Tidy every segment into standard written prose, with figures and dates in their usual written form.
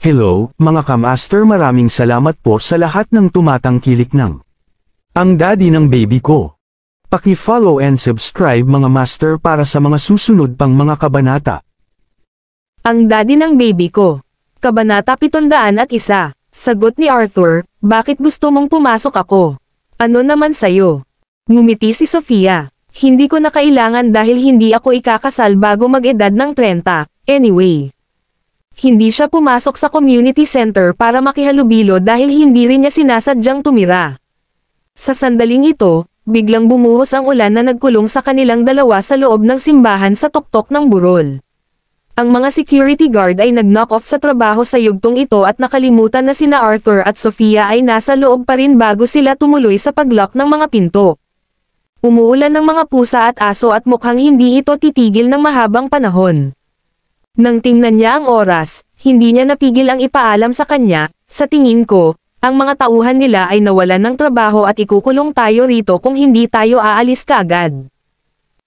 Hello, mga kamaster, maraming salamat po sa lahat ng tumatangkilik ng ang daddy ng baby ko. Paki-follow and subscribe mga master para sa mga susunod pang mga kabanata. Ang daddy ng baby ko. Kabanata 701. Sagot ni Arthur, bakit gusto mong pumasok ako? Ano naman sayo? Ngumiti si Sofia. Hindi ko na kailangan dahil hindi ako ikakasal bago mag-edad ng 30, anyway. Hindi siya pumasok sa community center para makihalubilo dahil hindi rin niya sinasadyang tumira. Sa sandaling ito, biglang bumuhos ang ulan na nagkulong sa kanilang dalawa sa loob ng simbahan sa tuktok ng burol. Ang mga security guard ay nag-knock off sa trabaho sa yugtong ito at nakalimutan na sina Arthur at Sofia ay nasa loob pa rin bago sila tumuloy sa pag-lock ng mga pinto. Umuulan ng mga pusa at aso at mukhang hindi ito titigil ng mahabang panahon. Nang tingnan niya ang oras, hindi niya napigil ang ipaalam sa kanya, sa tingin ko, ang mga tauhan nila ay nawalan ng trabaho at ikukulong tayo rito kung hindi tayo aalis kaagad.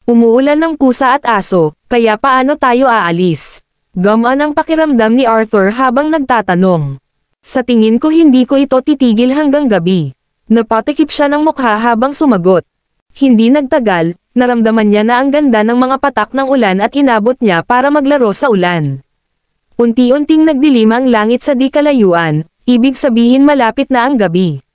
Umuulan ng pusa at aso, kaya paano tayo aalis? Gamaan ang pakiramdam ni Arthur habang nagtatanong. Sa tingin ko hindi ko ito titigil hanggang gabi. Napatikip siya ng mukha habang sumagot. Hindi nagtagal, naramdaman niya na ang ganda ng mga patak ng ulan at inabot niya para maglaro sa ulan. Unti-unting nagdilim ang langit sa di kalayuan, ibig sabihin malapit na ang gabi.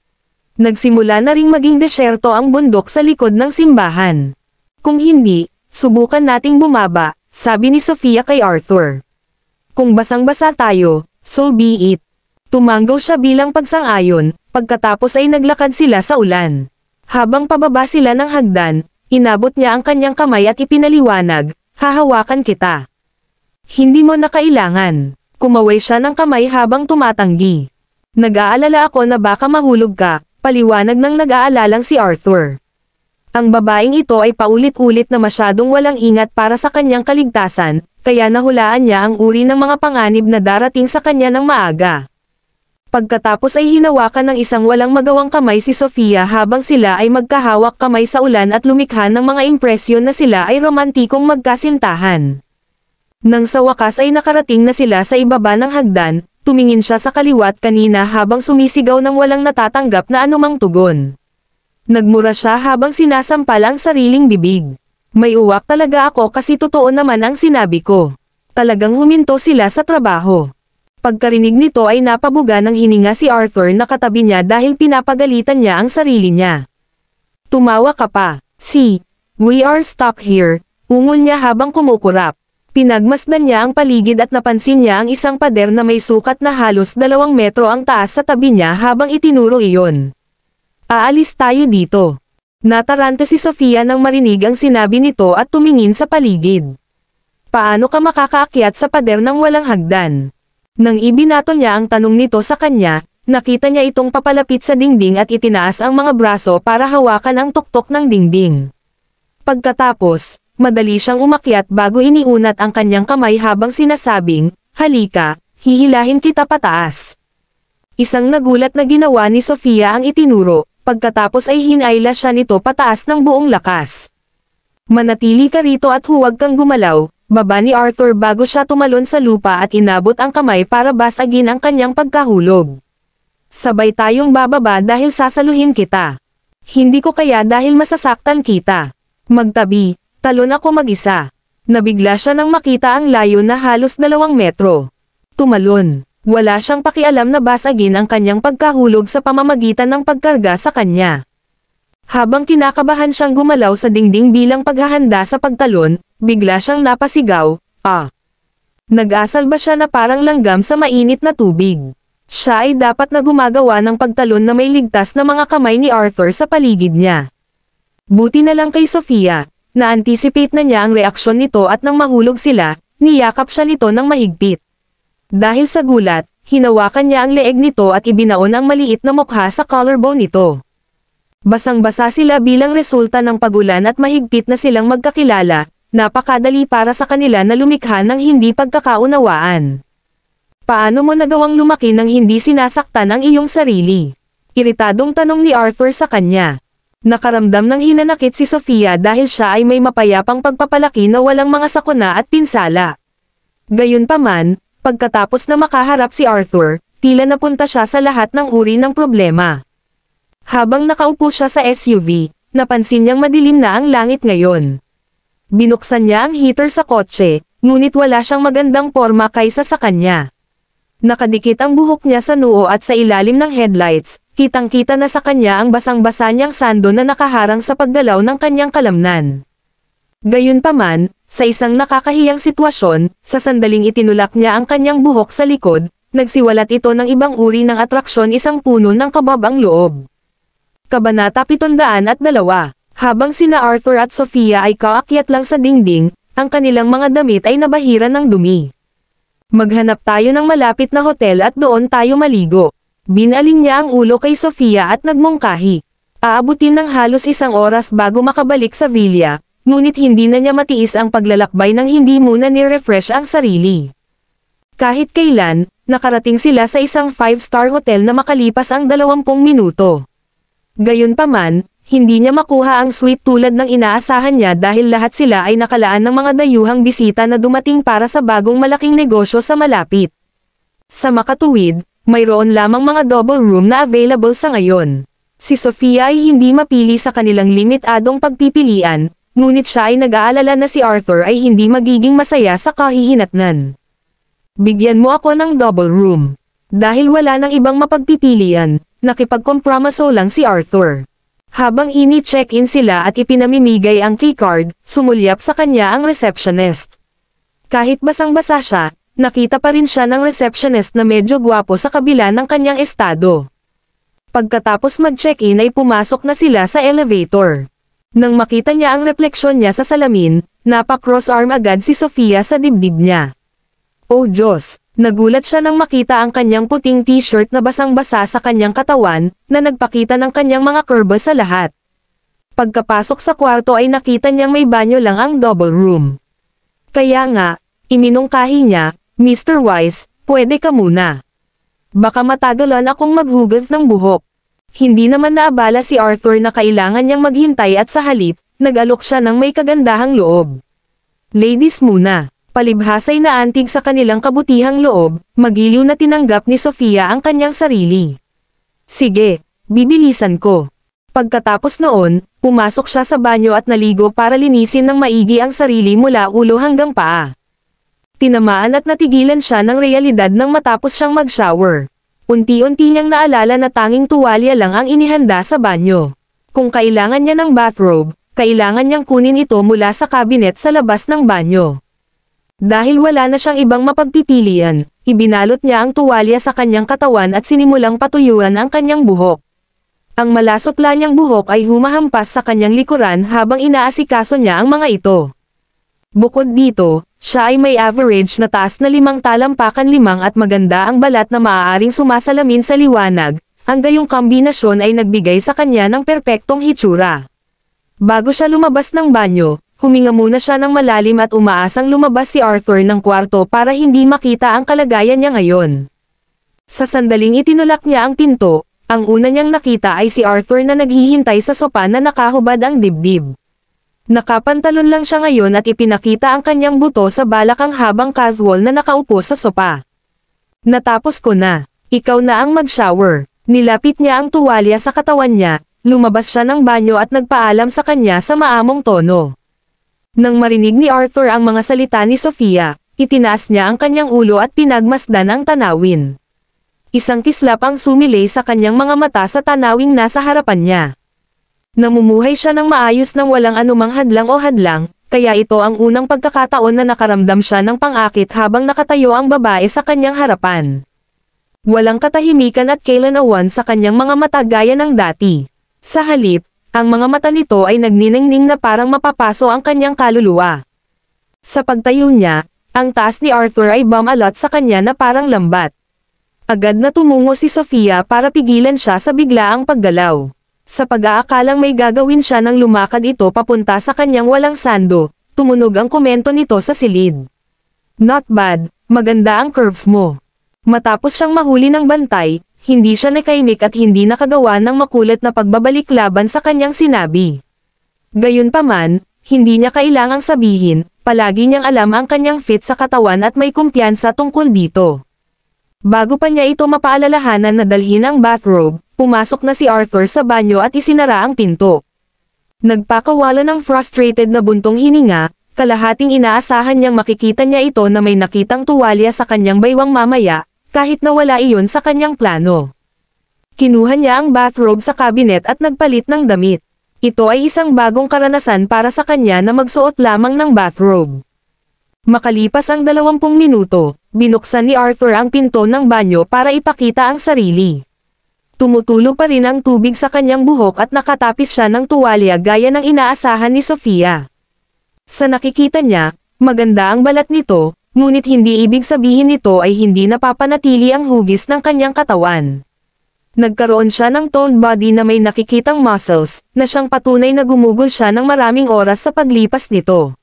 Nagsimula na ring maging desyerto ang bundok sa likod ng simbahan. Kung hindi, subukan nating bumaba, sabi ni Sofia kay Arthur. Kung basang-basa tayo, so be it. Tumanggaw siya bilang pagsang-ayon, pagkatapos ay naglakad sila sa ulan. Habang pababa sila ng hagdan, inabot niya ang kanyang kamay at ipinaliwanag, hahawakan kita. Hindi mo na kailangan. Kumaway siya ng kamay habang tumatanggi. Nag-aalala ako na baka mahulog ka, paliwanag ng nag-aalalang si Arthur. Ang babaeng ito ay paulit-ulit na masyadong walang ingat para sa kanyang kaligtasan, kaya nahulaan niya ang uri ng mga panganib na darating sa kanya ng maaga. Pagkatapos ay hinawakan ng isang walang magawang kamay si Sofia habang sila ay magkahawak kamay sa ulan at lumikha ng mga impresyon na sila ay romantikong magkasintahan. Nang sa wakas ay nakarating na sila sa ibaba ng hagdan, tumingin siya sa kaliwat kanina habang sumisigaw ng walang natatanggap na anumang tugon. Nagmura siya habang sinasampal ang sariling bibig. May uwak talaga ako kasi totoo naman ang sinabi ko. Talagang huminto sila sa trabaho. Pagkarinig nito ay napabuga ng hininga si Arthur na katabi niya dahil pinapagalitan niya ang sarili niya. Tumawa ka pa. See, we are stuck here, ungol niya habang kumukurap. Pinagmasdan niya ang paligid at napansin niya ang isang pader na may sukat na halos 2 metro ang taas sa tabi niya habang itinuro iyon. Aalis tayo dito. Nataranta si Sofia nang marinig ang sinabi nito at tumingin sa paligid. Paano ka makakaakyat sa pader ng walang hagdan? Nang ibinato niya ang tanong nito sa kanya, nakita niya itong papalapit sa dingding at itinaas ang mga braso para hawakan ang tuktok ng dingding. Pagkatapos, madali siyang umakyat bago iniunat ang kanyang kamay habang sinasabing, halika, hihilahin kita pataas. Isang nagulat na ginawa ni Sofia ang itinuro, pagkatapos ay hinayla siya nito pataas ng buong lakas. Manatili ka rito at huwag kang gumalaw. Baba ni Arthur bago siya tumalon sa lupa at inabot ang kamay para basagin ang kanyang pagkahulog. Sabay tayong bababa dahil sasaluhin kita. Hindi ko kaya dahil masasaktan kita. Magtabi, talon ako mag-isa. Nabigla siya nang makita ang layo na halos 2 metro. Tumalon. Wala siyang pakialam na basagin ang kanyang pagkahulog sa pamamagitan ng pagkarga sa kanya. Habang kinakabahan siyang gumalaw sa dingding bilang paghahanda sa pagtalon, bigla siyang napasigaw, Nag-asal ba siya na parang langgam sa mainit na tubig? Siya ay dapat na gumagawa ng pagtalon na may ligtas na mga kamay ni Arthur sa paligid niya. Buti na lang kay Sofia, na-anticipate na niya ang reaksyon nito at nang mahulog sila, niyakap siya nito ng mahigpit. Dahil sa gulat, hinawakan niya ang leeg nito at ibinaon ang maliit na mukha sa collarbone nito. Basang-basa sila bilang resulta ng pagulan at mahigpit na silang magkakilala, napakadali para sa kanila na lumikha ng hindi pagkakaunawaan. Paano mo nagawang lumaki nang hindi sinasaktan ang iyong sarili? Iritadong tanong ni Arthur sa kanya. Nakaramdam ng hinanakit si Sofia dahil siya ay may mapayapang pagpapalaki na walang mga sakuna at pinsala. Gayunpaman, Pagkatapos na makaharap si Arthur, tila napunta siya sa lahat ng uri ng problema. Habang nakaupo siya sa SUV, napansin niyang madilim na ang langit ngayon. Binuksan niya ang heater sa kotse, ngunit wala siyang magandang porma kaysa sa kanya. Nakadikit ang buhok niya sa noo at sa ilalim ng headlights, kitang-kita na sa kanya ang basang-basa niyang sando na nakaharang sa paggalaw ng kanyang kalamnan. Gayunpaman, sa isang nakakahiyang sitwasyon, sa sandaling itinulak niya ang kanyang buhok sa likod, nagsiwalat ito ng ibang uri ng atraksyon, isang puno ng kabab ang loob. Kabanata 702. Habang sina Arthur at Sofia ay kaakyat lang sa dingding, ang kanilang mga damit ay nabahiran ng dumi. Maghanap tayo ng malapit na hotel at doon tayo maligo. Binaling niya ang ulo kay Sofia at nagmungkahi. Aabutin ng halos 1 oras bago makabalik sa villa, ngunit hindi na niya matiis ang paglalakbay nang hindi muna ni-refresh ang sarili. Kahit kailan, nakarating sila sa isang 5-star hotel na makalipas ang 20 minuto. Gayunpaman, hindi niya makuha ang suite tulad ng inaasahan niya dahil lahat sila ay nakalaan ng mga dayuhang bisita na dumating para sa bagong malaking negosyo sa malapit. Sa makatuwid, mayroon lamang mga double room na available sa ngayon. Si Sofia ay hindi mapili sa kanilang limitadong pagpipilian, ngunit siya ay nag-aalala na si Arthur ay hindi magiging masaya sa kahihinatnan. Bigyan mo ako ng double room. Dahil wala nang ibang mapagpipilian, nakipagkompromiso lang si Arthur. Habang ini-check-in sila at ipinamimigay ang keycard, sumulyap sa kanya ang receptionist. Kahit basang-basa siya, nakita pa rin siya ng receptionist na medyo gwapo sa kabila ng kanyang estado. Pagkatapos mag-check-in ay pumasok na sila sa elevator. Nang makita niya ang refleksyon niya sa salamin, napa-cross-arm agad si Sofia sa dibdib niya. Oh Diyos! Nagulat siya nang makita ang kanyang puting t-shirt na basang-basa sa kanyang katawan, na nagpakita ng kanyang mga kurba sa lahat. Pagkapasok sa kwarto ay nakita niyang may banyo lang ang double room. Kaya nga, iminungkahi niya, Mr. Wise, pwede ka muna. Baka matagalan akong maghugas ng buhok. Hindi naman naabala si Arthur na kailangan niyang maghintay at sa halip, nag-alok siya ng may kagandahang loob. Ladies muna. Palibhasay na antig sa kanilang kabutihang loob, magiliw na tinanggap ni Sofia ang kanyang sarili. Sige, bibilisan ko. Pagkatapos noon, pumasok siya sa banyo at naligo para linisin ng maigi ang sarili mula ulo hanggang paa. Tinamaan at natigilan siya ng realidad nang matapos siyang mag-shower. Unti-unti niyang naalala na tanging tuwalya lang ang inihanda sa banyo. Kung kailangan niya ng bathrobe, kailangan niyang kunin ito mula sa cabinet sa labas ng banyo. Dahil wala na siyang ibang mapagpipilian, ibinalot niya ang tuwalya sa kanyang katawan at sinimulang patuyuan ang kanyang buhok. Ang malasotla niyang buhok ay humahampas sa kanyang likuran habang inaasikaso niya ang mga ito. Bukod dito, siya ay may average na taas na 5 talampakan 5 at maganda ang balat na maaaring sumasalamin sa liwanag, ang gayong kombinasyon ay nagbigay sa kanya ng perpektong hitsura. Bago siya lumabas ng banyo, huminga muna siya ng malalim at umaasang lumabas si Arthur ng kwarto para hindi makita ang kalagayan niya ngayon. Sa sandaling itinulak niya ang pinto, ang una niyang nakita ay si Arthur na naghihintay sa sopa na nakahubad ang dibdib. Nakapantalon lang siya ngayon at ipinakita ang kanyang buto sa balakang habang casual na nakaupo sa sopa. Natapos ko na. Ikaw na ang mag-shower. Nilapit niya ang tuwalya sa katawan niya, lumabas siya ng banyo at nagpaalam sa kanya sa maamong tono. Nang marinig ni Arthur ang mga salita ni Sofia, itinaas niya ang kanyang ulo at pinagmasdan ang tanawin. Isang kislap ang sumilay sa kanyang mga mata sa tanawing nasa harapan niya. Namumuhay siya ng maayos nang walang anumang hadlang o hadlang, kaya ito ang unang pagkakataon na nakaramdam siya ng pang-akit habang nakatayo ang babae sa kanyang harapan. Walang katahimikan at kailanawan sa kanyang mga mata gaya ng dati. Sa halip, ang mga mata nito ay nagniningning na parang mapapaso ang kanyang kaluluwa. Sa pagtayo niya, ang taas ni Arthur ay bumalot sa kanya na parang lambat. Agad na tumungo si Sofia para pigilan siya sa biglaang paggalaw. Sa pag-aakalang may gagawin siya nang lumakad ito papunta sa kanyang walang sando, tumunog ang komento nito sa silid. Not bad, maganda ang curves mo. Matapos siyang mahuli ng bantay, hindi siya nakaimik at hindi nakagawa ng makulit na pagbabalik laban sa kanyang sinabi. Gayunpaman, Hindi niya kailangang sabihin, palagi niyang alam ang kanyang fit sa katawan at may kumpiyansa tungkol dito. Bago pa niya ito mapaalalahanan na dalhin ang bathrobe, pumasok na si Arthur sa banyo at isinara ang pinto. Nagpakawala ng frustrated na buntong hininga, kalahating inaasahan niyang makikita niya ito na may nakitang tuwalya sa kanyang baywang mamaya, kahit na wala iyon sa kanyang plano. Kinuha niya ang bathrobe sa cabinet at nagpalit ng damit. Ito ay isang bagong karanasan para sa kanya na magsuot lamang ng bathrobe. Makalipas ang 20 minuto, binuksan ni Arthur ang pinto ng banyo para ipakita ang sarili. Tumutulo pa rin ang tubig sa kanyang buhok at nakatapis siya ng tuwalya gaya ng inaasahan ni Sofia. Sa nakikita niya, maganda ang balat nito, ngunit hindi ibig sabihin nito ay hindi napapanatili ang hugis ng kanyang katawan. Nagkaroon siya ng toned body na may nakikitang muscles, na siyang patunay na gumugol siya ng maraming oras sa paglipas nito.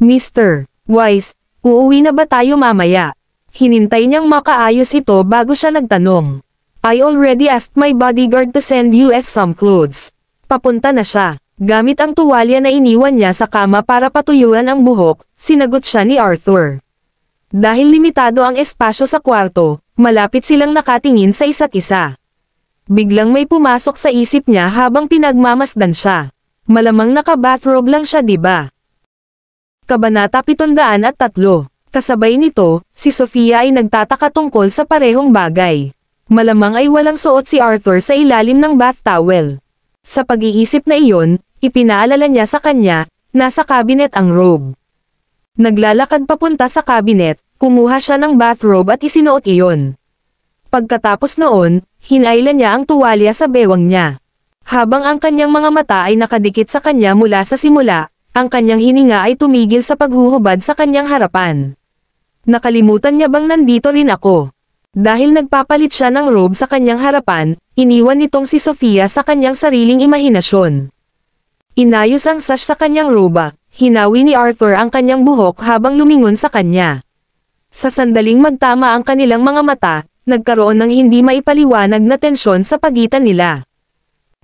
Mr. Wise, uuwi na ba tayo mamaya? Hinintay niyang makaayos ito bago siya nagtanong. I already asked my bodyguard to send you some clothes. Papunta na siya. Gamit ang tuwalya na iniwan niya sa kama para patuyuan ang buhok, sinagot siya ni Arthur. Dahil limitado ang espasyo sa kwarto, malapit silang nakatingin sa isa't isa. Biglang may pumasok sa isip niya habang pinagmamasdan siya. Malamang naka-bathrobe lang siya, diba? Kabanata 703. Kasabay nito, si Sofia ay nagtataka tungkol sa parehong bagay. Malamang ay walang suot si Arthur sa ilalim ng bath towel. Sa pag-iisip na iyon, ipinaalala niya sa kanya, nasa cabinet ang robe. Naglalakad papunta sa cabinet, kumuha siya ng bathrobe at isinuot iyon. Pagkatapos noon, hinailan niya ang tuwalya sa bewang niya. Habang ang kanyang mga mata ay nakadikit sa kanya mula sa simula, ang kanyang hininga ay tumigil sa paghuhubad sa kanyang harapan. Nakalimutan niya bang nandito rin ako? Dahil nagpapalit siya ng robe sa kanyang harapan, iniwan nitong si Sofia sa kanyang sariling imahinasyon. Inayos ang sash sa kanyang roba, hinawi ni Arthur ang kanyang buhok habang lumingon sa kanya. Sa sandaling magtama ang kanilang mga mata, nagkaroon ng hindi maipaliwanag na tensyon sa pagitan nila.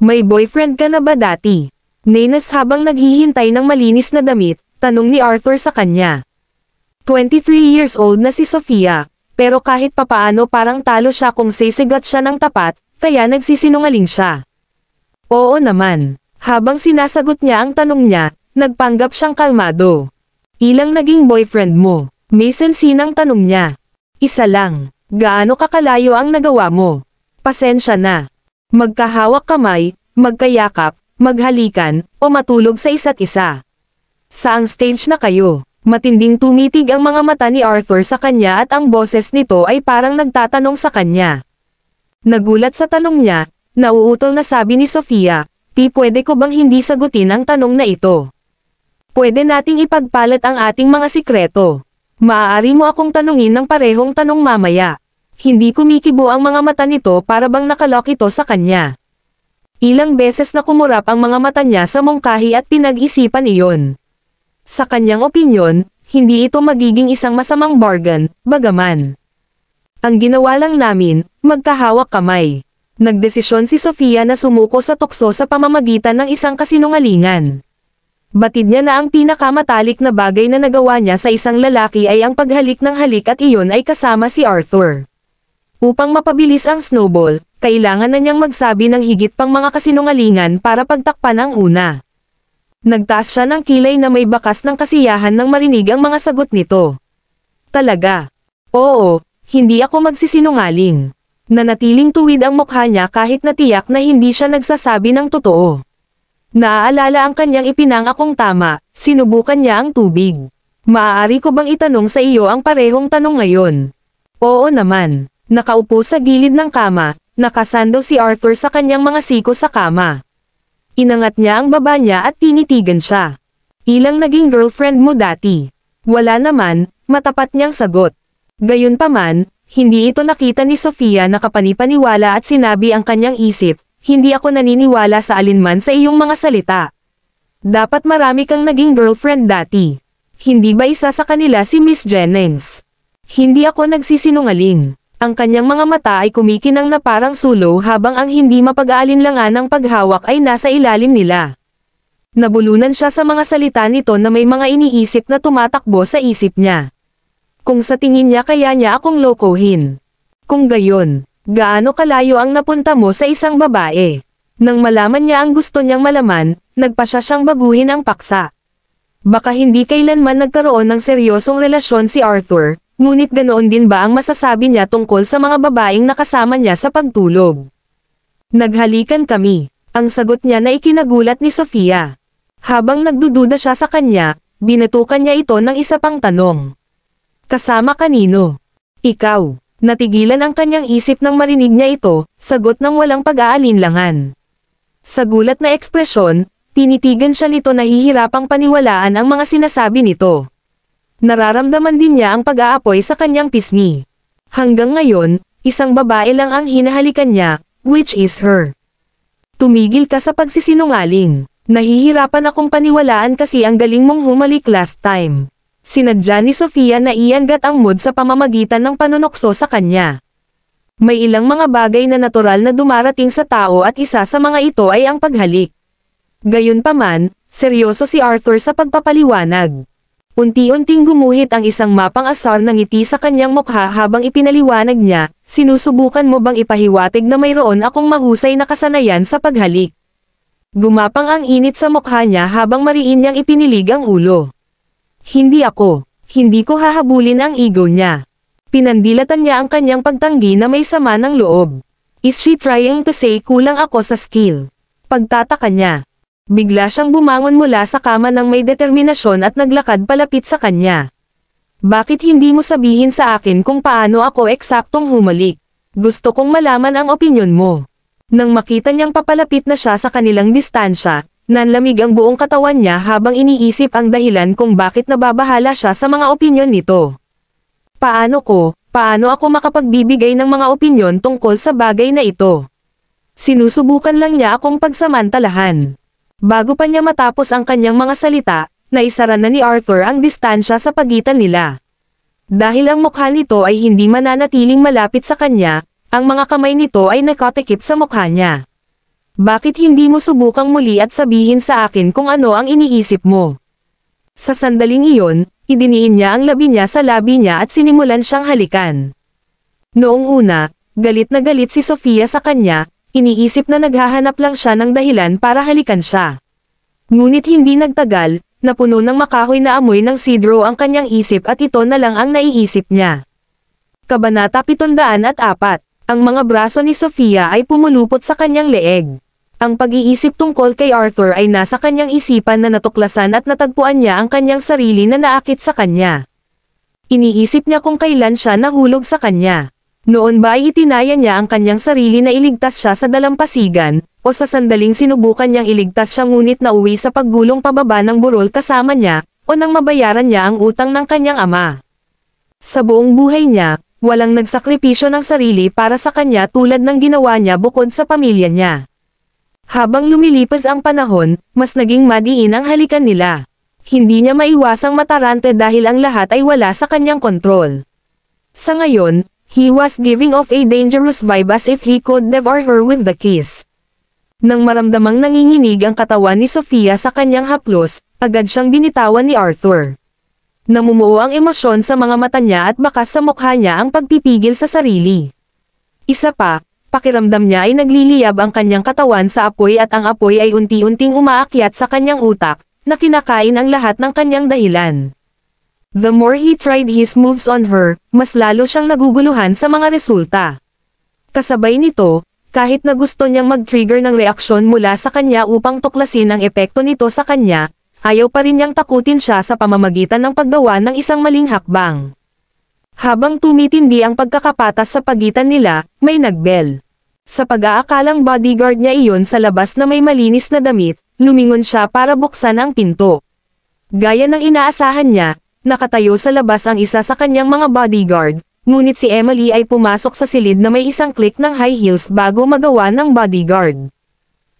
May boyfriend ka na ba dati? Nenas habang naghihintay ng malinis na damit, tanong ni Arthur sa kanya. 23 years old na si Sofia, pero kahit papaano parang talo siya kung sisigat siya ng tapat, kaya nagsisinungaling siya. Oo naman. Habang sinasagot niya ang tanong niya, nagpanggap siyang kalmado. Ilang naging boyfriend mo? May sensinang tanong niya. Isa lang. Gaano kakalayo ang nagawa mo? Pasensya na. Magkahawak kamay, magkayakap, maghalikan, o matulog sa isa't isa. Saang stage na kayo? Matinding tumitig ang mga mata ni Arthur sa kanya at ang boses nito ay parang nagtatanong sa kanya. Nagulat sa tanong niya, nauutol na sabi ni Sofia, pwede ko bang hindi sagutin ang tanong na ito? Pwede nating ipagpalit ang ating mga sikreto. Maaari mo akong tanungin ng parehong tanong mamaya. Hindi kumikibo ang mga mata nito para bang nakalock ito sa kanya. Ilang beses na kumurap ang mga mata niya sa mungkahi at pinag-isipan iyon. Sa kanyang opinyon, hindi ito magiging isang masamang bargain, bagaman. Ang ginawa lang namin, magkahawak kamay. Nagdesisyon si Sofia na sumuko sa tukso sa pamamagitan ng isang kasinungalingan. Batid niya na ang pinakamatalik na bagay na nagawa niya sa isang lalaki ay ang paghalik ng halik at iyon ay kasama si Arthur. Upang mapabilis ang snowball, kailangan na niyang magsabi ng higit pang mga kasinungalingan para pagtakpan ang una. Nagtaas siya ng kilay na may bakas ng kasiyahan nang marinig ang mga sagot nito. Talaga? Oo, hindi ako magsisinungaling. Nanatiling tuwid ang mukha niya kahit natiyak na hindi siya nagsasabi ng totoo. Naaalala ang kanyang ipinangakong tama, sinubukan niya ang tubig. Maaari ko bang itanong sa iyo ang parehong tanong ngayon? Oo naman. Nakaupo sa gilid ng kama, nakasando si Arthur sa kanyang mga siko sa kama. Inangat niya ang baba niya at tinitigan siya. Ilang naging girlfriend mo dati? Wala naman, matapat niyang sagot. Gayunpaman, hindi ito nakita ni Sofia na kapanipaniwala at sinabi ang kanyang isip, hindi ako naniniwala sa alinman sa iyong mga salita. Dapat marami kang naging girlfriend dati. Hindi ba isa sa kanila si Miss Jennings? Hindi ako nagsisinungaling. Ang kanyang mga mata ay kumikinang na parang sulo habang ang hindi mapag-aalinlangan ng paghawak ay nasa ilalim nila. Nabulunan siya sa mga salita nito na may mga iniisip na tumatakbo sa isip niya. Kung sa tingin niya kaya niya akong lokohin. Kung gayon, gaano kalayo ang napunta mo sa isang babae? Nang malaman niya ang gusto niyang malaman, nagpa siya siyang baguhin ang paksa. Baka hindi kailanman nagkaroon ng seryosong relasyon si Arthur, ngunit ganoon din ba ang masasabi niya tungkol sa mga babaeng nakasama niya sa pagtulog? Naghalikan kami, ang sagot niya na ikinagulat ni Sofia. Habang nagdududa siya sa kanya, binatukan niya ito ng isa pang tanong. Kasama kanino? Ikaw. Natigilan ang kanyang isip nang marinig niya ito, sagot ng walang pag-aalinlangan. Sa gulat na ekspresyon, tinitigan siya nito na hihirapang paniwalaan ang mga sinasabi nito. Nararamdaman din niya ang pag-aapoy sa kanyang pisngi. Hanggang ngayon, isang babae lang ang hinahalikan niya, which is her. Tumigil ka sa pagsisinungaling. Nahihirapan akong paniwalaan kasi ang galing mong humalik last time. Sinadya ni Sofia na iangat ang mood sa pamamagitan ng panunokso sa kanya. May ilang mga bagay na natural na dumarating sa tao at isa sa mga ito ay ang paghalik. Gayunpaman, seryoso si Arthur sa pagpapaliwanag. Unti-unting gumuhit ang isang mapang asar ng ngiti sa kanyang mukha habang ipinaliwanag niya, sinusubukan mo bang ipahiwatig na mayroon akong mahusay na kasanayan sa paghalik? Gumapang ang init sa mukha niya habang mariin niyang ipinilig ang ulo. Hindi ako. Hindi ko hahabulin ang ego niya. Pinandilatan niya ang kanyang pagtanggi na may sama ng loob. Is she trying to say kulang ako sa skill? Pagtataka niya. Bigla siyang bumangon mula sa kama ng may determinasyon at naglakad palapit sa kanya. Bakit hindi mo sabihin sa akin kung paano ako eksaktong humalik? Gusto kong malaman ang opinyon mo. Nang makita niyang papalapit na siya sa kanilang distansya, nanlamig ang buong katawan niya habang iniisip ang dahilan kung bakit nababahala siya sa mga opinyon nito. Paano ako makapagbibigay ng mga opinyon tungkol sa bagay na ito? Sinusubukan lang niya akong pagsamantalahan. Bago pa niya matapos ang kanyang mga salita, naisara na ni Arthur ang distansya sa pagitan nila. Dahil ang mukha nito ay hindi mananatiling malapit sa kanya, ang mga kamay nito ay nakatikip sa mukha niya. Bakit hindi mo subukang muli at sabihin sa akin kung ano ang iniisip mo? Sa sandaling iyon, idiniin niya ang labi niya sa labi niya at sinimulan siyang halikan. Noong una, galit na galit si Sofia sa kanya, iniisip na naghahanap lang siya ng dahilan para halikan siya. Ngunit hindi nagtagal, napuno ng makahoy na amoy ng sidro ang kanyang isip at ito na lang ang naiisip niya. Kabanata 704. Ang mga braso ni Sofia ay pumulupot sa kanyang leeg. Ang pag-iisip tungkol kay Arthur ay nasa kanyang isipan na natuklasan at natagpuan niya ang kanyang sarili na naakit sa kanya. Iniisip niya kung kailan siya nahulog sa kanya. Noon ba ay itinaya niya ang kanyang sarili na iligtas siya sa dalampasigan, o sa sandaling sinubukan niyang iligtas siya ngunit nauwi sa paggulong pababa ng burol kasama niya, o nang mabayaran niya ang utang ng kanyang ama. Sa buong buhay niya, walang nagsakripisyo ng sarili para sa kanya tulad ng ginawa niya bukod sa pamilya niya. Habang lumilipas ang panahon, mas naging madiin ang halikan nila. Hindi niya maiwasang matarante dahil ang lahat ay wala sa kanyang kontrol. Sa ngayon, he was giving off a dangerous vibe as if he could devour her with the kiss. Nang maramdamang nanginginig ang katawan ni Sofia sa kanyang haplos, agad siyang binitawan ni Arthur. Namumuo ang emosyon sa mga mata niya at bakas sa mukha niya ang pagpipigil sa sarili. Isa pa, pakiramdam niya ay nagliliyab ang kanyang katawan sa apoy at ang apoy ay unti-unting umaakyat sa kanyang utak, na kinakain ang lahat ng kanyang dahilan. The more he tried his moves on her, mas lalo siyang naguguluhan sa mga resulta. Kasabay nito, kahit na gusto niyang mag-trigger ng reaksyon mula sa kanya upang tuklasin ang epekto nito sa kanya, ayaw pa rin niyang takutin siya sa pamamagitan ng paggawa ng isang maling hakbang. Habang tumitindi ang pagkakapatas sa pagitan nila, may nagbel. Sa pag-aakalang bodyguard niya iyon sa labas na may malinis na damit, lumingon siya para buksan ang pinto. Gaya ng inaasahan niya, nakatayo sa labas ang isa sa kanyang mga bodyguard, ngunit si Emily ay pumasok sa silid na may isang click ng high heels bago magawa ng bodyguard.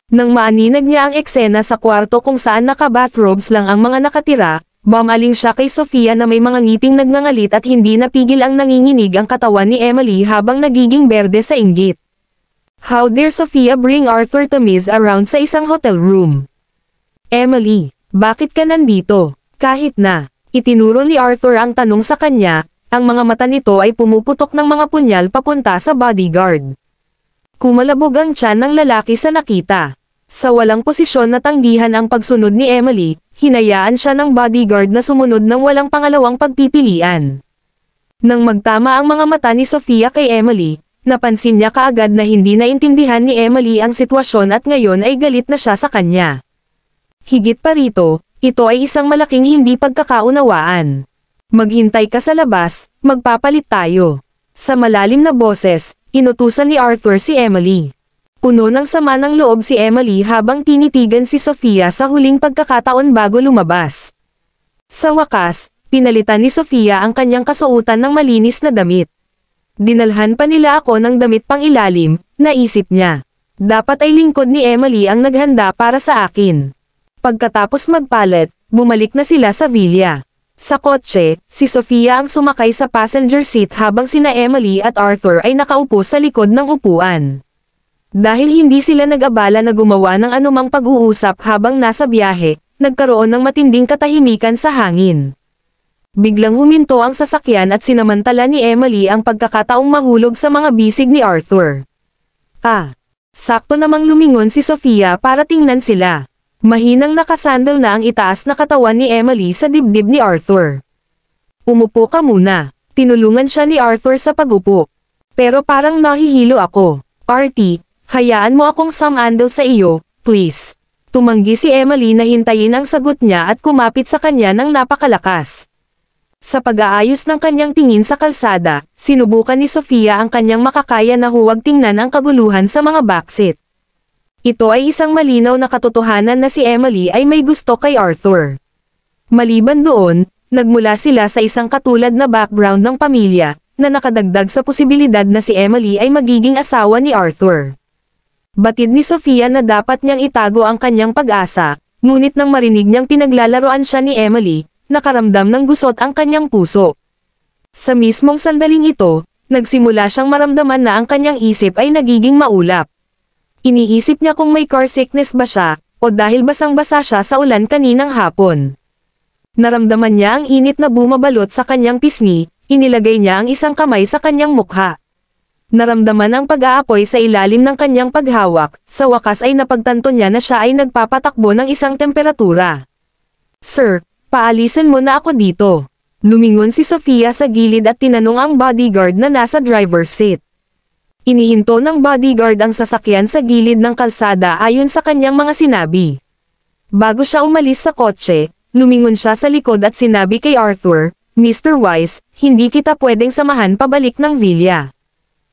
Nang maaninag niya ang eksena sa kwarto kung saan naka-bathrobes lang ang mga nakatira, bumaling siya kay Sofia na may mga ngiping nagngangalit at hindi napigil ang nanginginig ang katawan ni Emily habang nagiging berde sa inggit. How dare Sofia bring Arthur to mess around sa isang hotel room? Emily, bakit ka nandito? Kahit na, itinuro ni Arthur ang tanong sa kanya, ang mga mata nito ay pumuputok ng mga punyal papunta sa bodyguard. Kumalabog ang tiyan ng lalaki sa nakita. Sa walang posisyon na tanggihan ang pagsunod ni Emily, hinayaan siya ng bodyguard na sumunod ng walang pangalawang pagpipilian. Nang magtama ang mga mata ni Sofia kay Emily, napansin niya kaagad na hindi naintindihan ni Emily ang sitwasyon at ngayon ay galit na siya sa kanya. Higit pa rito, ito ay isang malaking hindi pagkakaunawaan. Maghintay ka sa labas, magpapalit tayo. Sa malalim na boses, inutusan ni Arthur si Emily. Puno ng sama ng loob si Emily habang tinitigan si Sofia sa huling pagkakataon bago lumabas. Sa wakas, pinalitan ni Sofia ang kanyang kasuotan ng malinis na damit. Dinalhan pa nila ako ng damit pang ilalim, naisip niya. Dapat ay lingkod ni Emily ang naghanda para sa akin. Pagkatapos magpalit, bumalik na sila sa villa. Sa kotse, si Sofia ang sumakay sa passenger seat habang sina Emily at Arthur ay nakaupo sa likod ng upuan. Dahil hindi sila nag-abala na gumawa ng anumang pag-uusap habang nasa biyahe, nagkaroon ng matinding katahimikan sa hangin. Biglang huminto ang sasakyan at sinamantala ni Emily ang pagkakataong mahulog sa mga bisig ni Arthur. Sakto namang lumingon si Sofia para tingnan sila. Mahinang nakasandal na ang itaas na katawan ni Emily sa dibdib ni Arthur. Umupo ka muna. Tinulungan siya ni Arthur sa pagupo. Pero parang nahihilo ako. Artie, hayaan mo akong sumandal sa iyo, please. Tumanggi si Emily na hintayin ang sagot niya at kumapit sa kanya ng napakalakas. Sa pag-aayos ng kanyang tingin sa kalsada, sinubukan ni Sofia ang kanyang makakaya na huwag tingnan ang kaguluhan sa mga backseat. Ito ay isang malinaw na katotohanan na si Emily ay may gusto kay Arthur. Maliban doon, nagmula sila sa isang katulad na background ng pamilya, na nakadagdag sa posibilidad na si Emily ay magiging asawa ni Arthur. Batid ni Sofia na dapat niyang itago ang kanyang pag-asa, ngunit nang marinig niyang pinaglalaroan siya ni Emily, nakaramdam ng gusot ang kanyang puso. Sa mismong sandaling ito, nagsimula siyang maramdaman na ang kanyang isip ay nagiging maulap. Iniisip niya kung may car sickness ba siya, o dahil basang-basa siya sa ulan kaninang hapon. Naramdaman niya ang init na bumabalot sa kanyang pisngi, inilagay niya ang isang kamay sa kanyang mukha. Naramdaman ang pag-aapoy sa ilalim ng kanyang paghawak, sa wakas ay napagtanto niya na siya ay nagpapatakbo ng isang temperatura. Sir, paalisin mo na ako dito. Lumingon si Sofia sa gilid at tinanong ang bodyguard na nasa driver's seat. Inihinto ng bodyguard ang sasakyan sa gilid ng kalsada ayon sa kanyang mga sinabi. Bago siya umalis sa kotse, lumingon siya sa likod at sinabi kay Arthur, Mr. Wise, hindi kita pwedeng samahan pabalik ng villa.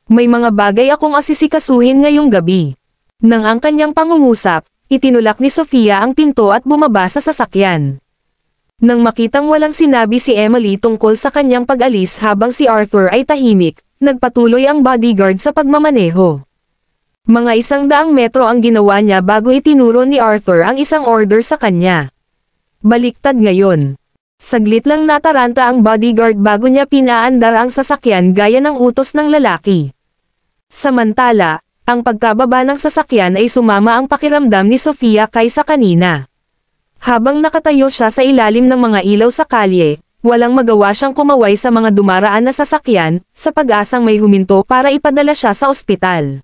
May mga bagay akong asisikasuhin ngayong gabi. Nang ang kanyang pangungusap, itinulak ni Sofia ang pinto at bumaba sa sasakyan. Nang makitang walang sinabi si Emily tungkol sa kanyang pag-alis habang si Arthur ay tahimik, nagpatuloy ang bodyguard sa pagmamaneho. Mga 100 metro ang ginawa niya bago itinuro ni Arthur ang isang order sa kanya. Baliktad ngayon. Saglit lang nataranta ang bodyguard bago niya pinaandar ang sasakyan gaya ng utos ng lalaki. Samantala, ang pagkababa ng sasakyan ay sumama ang pakiramdam ni Sofia kaysa kanina. Habang nakatayo siya sa ilalim ng mga ilaw sa kalye, walang magawa siyang kumaway sa mga dumaraan na sasakyan, sa pag-asang may huminto para ipadala siya sa ospital.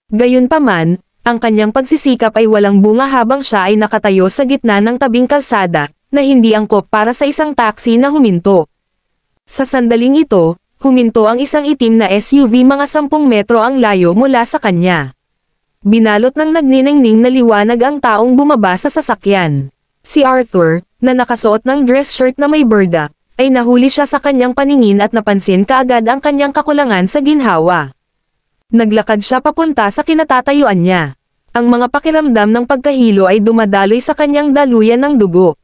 Gayunpaman, ang kanyang pagsisikap ay walang bunga habang siya ay nakatayo sa gitna ng tabing kalsada, na hindi angkop para sa isang taxi na huminto. Sa sandaling ito, huminto ang isang itim na SUV mga 10 metro ang layo mula sa kanya. Binalot ng nagniningning na liwanag ang taong bumaba sa sasakyan. Si Arthur, na nakasuot ng dress shirt na may berda, ay nahuli siya sa kanyang paningin at napansin kaagad ang kanyang kakulangan sa ginhawa. Naglakad siya papunta sa kinatatayuan niya. Ang mga pakiramdam ng pagkahilo ay dumadaloy sa kanyang daluyan ng dugo.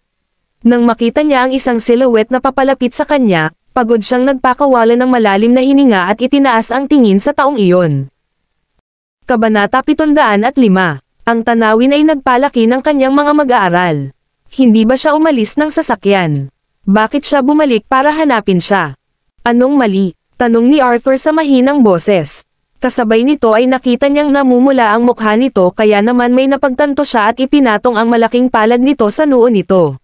Nang makita niya ang isang silhouette na papalapit sa kanya, pagod siyang nagpakawala ng malalim na hininga at itinaas ang tingin sa taong iyon. Kabanata 705. Ang tanawin ay nagpalaki ng kanyang mga mag-aaral. Hindi ba siya umalis ng sasakyan? Bakit siya bumalik para hanapin siya? Anong mali? Tanong ni Arthur sa mahinang boses. Kasabay nito ay nakita niyang namumula ang mukha nito kaya naman may napagtanto siya at ipinatong ang malaking palad nito sa noo nito.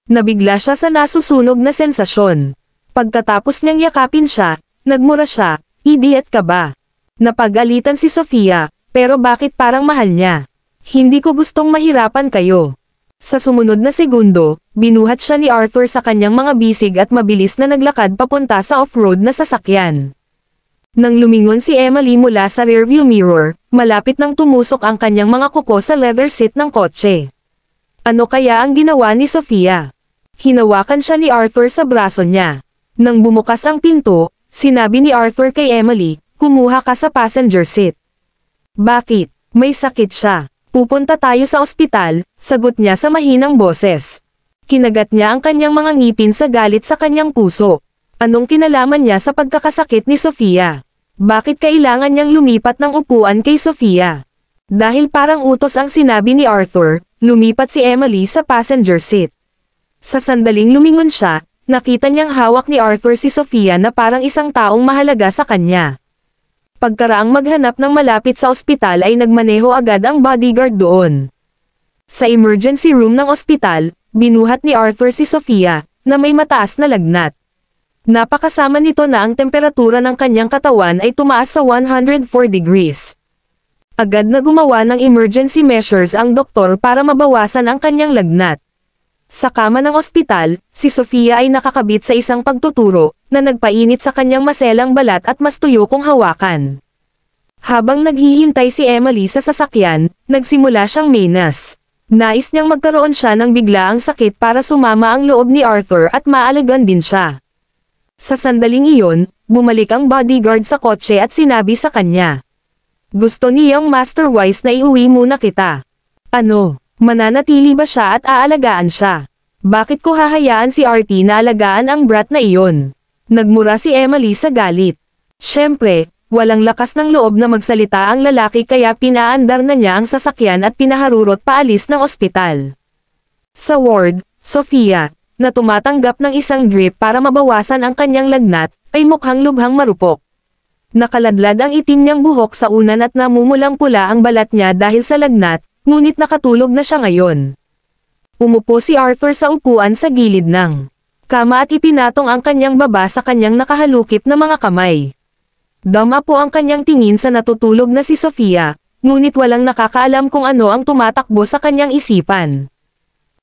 Nabigla siya sa nasusunog na sensasyon. Pagkatapos niyang yakapin siya, nagmura siya, "Idiot ka ba?" Napagalitan si Sofia, "Pero bakit parang mahal niya? Hindi ko gustong mahirapan kayo." Sa sumunod na segundo, binuhat siya ni Arthur sa kanyang mga bisig at mabilis na naglakad papunta sa off-road na sasakyan. Nang lumingon si Emily mula sa rearview mirror, malapit nang tumusok ang kanyang mga kuko sa leather seat ng kotse. Ano kaya ang ginawa ni Sofia? Hinawakan siya ni Arthur sa braso niya. Nang bumukas ang pinto, sinabi ni Arthur kay Emily, "Kumuha ka sa passenger seat." "Bakit? May sakit siya. Pupunta tayo sa ospital," sagot niya sa mahinang boses. Kinagat niya ang kanyang mga ngipin sa galit sa kanyang puso. Anong kinalaman niya sa pagkakasakit ni Sofia? Bakit kailangan niyang lumipat ng upuan kay Sofia? Dahil parang utos ang sinabi ni Arthur, lumipat si Emily sa passenger seat. Sa sandaling lumingon siya, nakita niyang hawak ni Arthur si Sofia na parang isang taong mahalaga sa kanya. Pagkaraang maghanap ng malapit sa ospital ay nagmaneho agad ang bodyguard doon. Sa emergency room ng ospital, binuhat ni Arthur si Sofia, na may mataas na lagnat. Napakasama nito na ang temperatura ng kanyang katawan ay tumaas sa 104 degrees. Agad na gumawa ng emergency measures ang doktor para mabawasan ang kanyang lagnat. Sa kama ng ospital, si Sofia ay nakakabit sa isang pagtuturo, na nagpainit sa kanyang maselang balat at mas tuyo kong hawakan. Habang naghihintay si Emily sa sasakyan, nagsimula siyang menas. Nais niyang magkaroon siya ng biglaang sakit para sumama ang loob ni Arthur at maalagan din siya. Sa sandaling iyon, bumalik ang bodyguard sa kotse at sinabi sa kanya, "Gusto niyang Master Wise na iuwi muna kita." "Ano? Mananatili ba siya at aalagaan siya? Bakit ko hahayaan si Artie na alagaan ang brat na iyon?" Nagmura si Emily sa galit. Siyempre, walang lakas ng loob na magsalita ang lalaki kaya pinaandar na niya ang sasakyan at pinaharurot paalis ng ospital. Sa ward, Sofia, na tumatanggap ng isang drip para mabawasan ang kanyang lagnat, ay mukhang lubhang marupok. Nakaladlad ang itim niyang buhok sa unan at namumulang pula ang balat niya dahil sa lagnat, ngunit nakatulog na siya ngayon. Umupo si Arthur sa upuan sa gilid ng kama at ipinatong ang kanyang baba sa kanyang nakahalukip na mga kamay. Dama po ang kanyang tingin sa natutulog na si Sofia, ngunit walang nakakaalam kung ano ang tumatakbo sa kanyang isipan.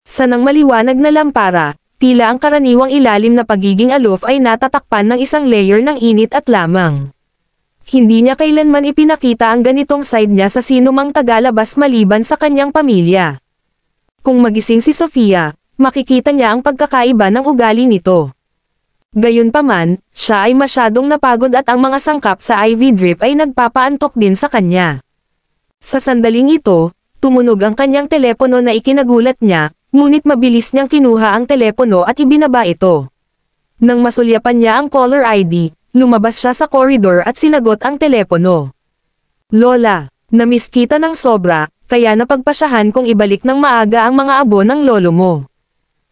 Sa nang maliwanag na lampara, tila ang karaniwang ilalim na pagiging aloof ay natatakpan ng isang layer ng init at lamang. Hindi niya kailanman ipinakita ang ganitong side niya sa sinumang tagalabas maliban sa kanyang pamilya. Kung magising si Sofia, makikita niya ang pagkakaiba ng ugali nito. Gayunpaman, siya ay masyadong napagod at ang mga sangkap sa IV drip ay nagpapaantok din sa kanya. Sa sandaling ito, tumunog ang kanyang telepono na ikinagulat niya, ngunit mabilis niyang kinuha ang telepono at ibinaba ito. Nang masulyapan niya ang caller ID, lumabas siya sa koridor at sinagot ang telepono. "Lola, namiss kita ng sobra, kaya napagpasyahan kong ibalik ng maaga ang mga abo ng lolo mo.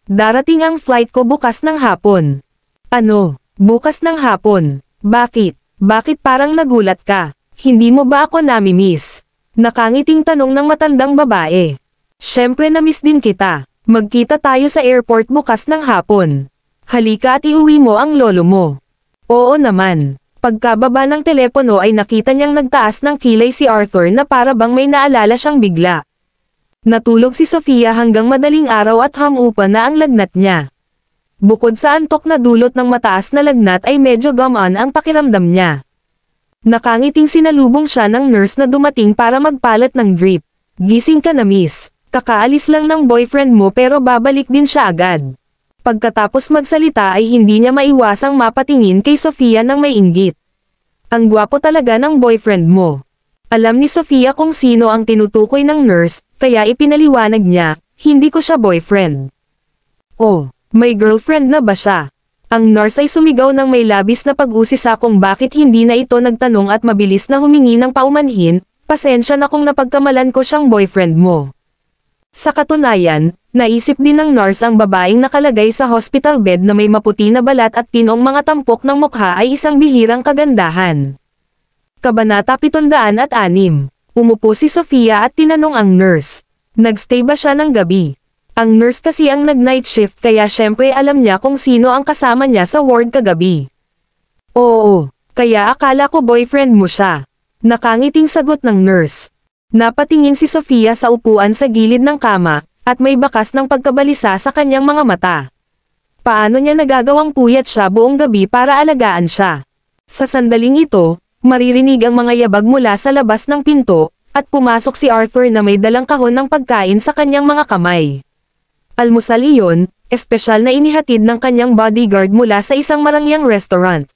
Darating ang flight ko bukas ng hapon." "Ano? Bukas ng hapon? Bakit? Bakit parang nagulat ka? Hindi mo ba ako nami-miss?" Nakangiting tanong ng matandang babae. "Syempre na-miss din kita. Magkita tayo sa airport bukas ng hapon. Halika at iuwi mo ang lolo mo." "Oo naman." Pagkababa ng telepono ay nakita niyang nagtaas ng kilay si Arthur na para bang may naalala siyang bigla. Natulog si Sofia hanggang madaling araw at hamupa na ang lagnat niya. Bukod sa antok na dulot ng mataas na lagnat ay medyo gamaan ang pakiramdam niya. Nakangiting sinalubong siya ng nurse na dumating para magpalat ng drip. "Gising ka na miss. Kakaalis lang ng boyfriend mo pero babalik din siya agad." Pagkatapos magsalita ay hindi niya maiwasang mapatingin kay Sofia ng may inggit. "Ang gwapo talaga ng boyfriend mo." Alam ni Sofia kung sino ang tinutukoy ng nurse, kaya ipinaliwanag niya, "Hindi ko siya boyfriend." "Oh, may girlfriend na ba siya?" Ang nurse ay sumigaw ng may labis na pag-usisa kung bakit hindi na ito nagtanong at mabilis na humingi ng paumanhin, "Pasensya na kung napagkamalan ko siyang boyfriend mo." Sa katunayan, naisip din ng nurse ang babaeng nakalagay sa hospital bed na may maputi na balat at pinong mga tampok ng mukha ay isang bihirang kagandahan. Kabanata 706. Umupo si Sofia at tinanong ang nurse. Nagstay ba siya ng gabi? Ang nurse kasi ang nag-night shift kaya syempre alam niya kung sino ang kasama niya sa ward kagabi. Oo, kaya akala ko boyfriend mo siya. Nakangiting sagot ng nurse. Napatingin si Sofia sa upuan sa gilid ng kama, at may bakas ng pagkabalisa sa kanyang mga mata. Paano niya nagagawang puyat siya buong gabi para alagaan siya? Sa sandaling ito, maririnig ang mga yabag mula sa labas ng pinto, at pumasok si Arthur na may dalang kahon ng pagkain sa kanyang mga kamay. Almusal iyon, espesyal na inihatid ng kanyang bodyguard mula sa isang marangyang restaurant.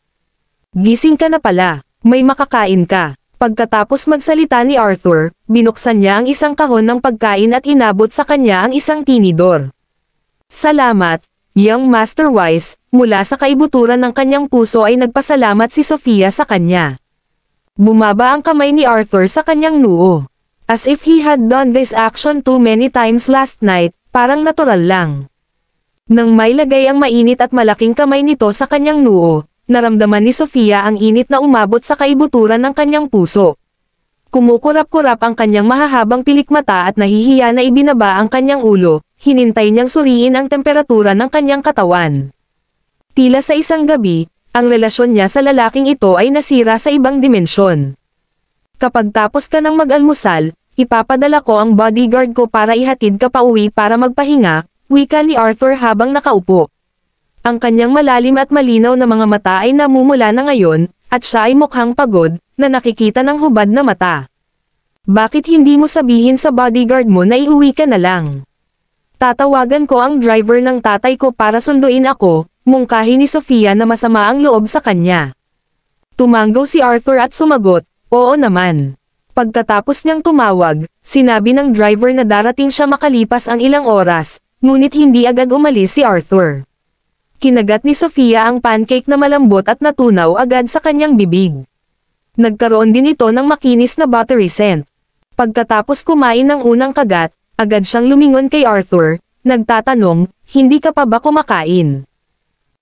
Gising ka na pala, may makakain ka. Pagkatapos magsalita ni Arthur, binuksan niya ang isang kahon ng pagkain at inabot sa kanya ang isang tinidor. Salamat, young Master Wise, mula sa kaibuturan ng kanyang puso ay nagpasalamat si Sofia sa kanya. Bumaba ang kamay ni Arthur sa kanyang noo. As if he had done this action too many times last night, parang natural lang. Nang mailagay ang mainit at malaking kamay nito sa kanyang noo, naramdaman ni Sofia ang init na umabot sa kaibuturan ng kanyang puso. Kumukurap-kurap ang kanyang mahahabang pilikmata at nahihiya na ibinaba ang kanyang ulo, hinintay niyang suriin ang temperatura ng kanyang katawan. Tila sa isang gabi, ang relasyon niya sa lalaking ito ay nasira sa ibang dimensyon. Kapag tapos ka ng mag-almusal, ipapadala ko ang bodyguard ko para ihatid ka pauwi para magpahinga, wika ni Arthur habang nakaupo. Ang kanyang malalim at malinaw na mga mata ay namumula na ngayon, at siya ay mukhang pagod, na nakikita ng hubad na mata. Bakit hindi mo sabihin sa bodyguard mo na iuwi ka na lang? Tatawagan ko ang driver ng tatay ko para sunduin ako, mungkahi ni Sofia na masama ang loob sa kanya. Tumanggaw si Arthur at sumagot, oo naman. Pagkatapos niyang tumawag, sinabi ng driver na darating siya makalipas ang ilang oras, ngunit hindi agad umalis si Arthur. Kinagat ni Sofia ang pancake na malambot at natunaw agad sa kanyang bibig. Nagkaroon din ito ng makinis na buttery scent. Pagkatapos kumain ng unang kagat, agad siyang lumingon kay Arthur, nagtatanong, hindi ka pa ba kumakain?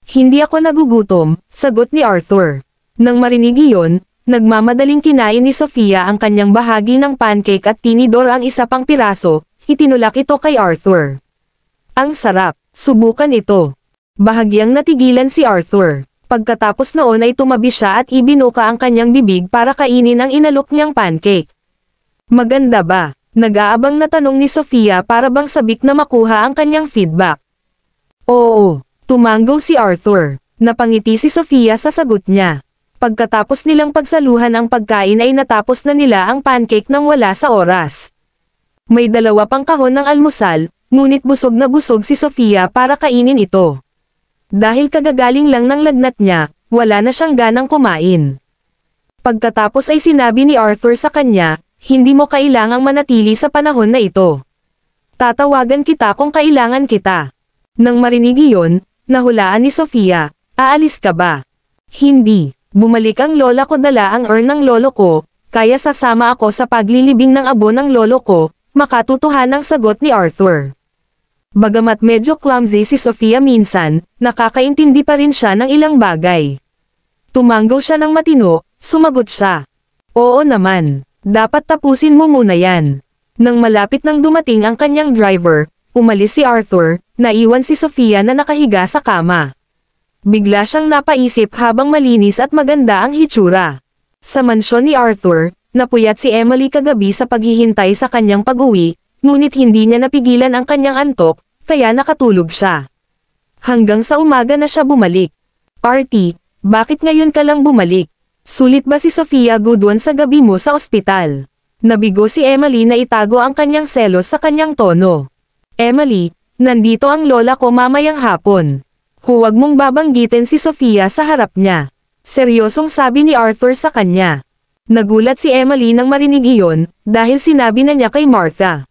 Hindi ako nagugutom, sagot ni Arthur. Nang marinig iyon, nagmamadaling kinain ni Sofia ang kanyang bahagi ng pancake at tinidor ang isa pang piraso, itinulak ito kay Arthur. Ang sarap, subukan ito. Bahagyang natigilan si Arthur. Pagkatapos noon ay tumabi siya at ibinuka ang kanyang bibig para kainin ang inalok niyang pancake. Maganda ba? Nag-aabang na tanong ni Sofia para bang sabik na makuha ang kanyang feedback. Oo. Tumanggaw si Arthur. Napangiti si Sofia sa sagot niya. Pagkatapos nilang pagsaluhan ang pagkain ay natapos na nila ang pancake nang wala sa oras. May dalawa pang kahon ng almusal, ngunit busog na busog si Sofia para kainin ito. Dahil kagagaling lang ng lagnat niya, wala na siyang ganang kumain. Pagkatapos ay sinabi ni Arthur sa kanya, hindi mo kailangang manatili sa panahon na ito. Tatawagan kita kung kailangan kita. Nang marinig iyon, nahulaan ni Sofia, aalis ka ba? Hindi, bumalik ang lola ko, dala ang urn ng lolo ko, kaya sasama ako sa paglilibing ng abo ng lolo ko, makatutuhanang sagot ni Arthur. Bagamat medyo clumsy si Sofia minsan, nakakaintindi pa rin siya ng ilang bagay. Tumanggaw siya ng matino, sumagot siya. Oo naman, dapat tapusin mo muna yan. Nang malapit nang dumating ang kanyang driver, umalis si Arthur, naiwan si Sofia na nakahiga sa kama. Bigla siyang napaisip habang malinis at maganda ang hitsura. Sa mansyon ni Arthur, napuyat si Emily kagabi sa paghihintay sa kanyang pag-uwi, ngunit hindi niya napigilan ang kanyang antok, kaya nakatulog siya. Hanggang sa umaga na siya bumalik. Artie, bakit ngayon ka lang bumalik? Sulit ba si Sofia Goodwin sa gabi mo sa ospital? Nabigo si Emily na itago ang kanyang selos sa kanyang tono. Emily, nandito ang lola ko mamayang hapon. Huwag mong babanggitin si Sofia sa harap niya. Seryosong sabi ni Arthur sa kanya. Nagulat si Emily nang marinig iyon, dahil sinabi na niya kay Martha.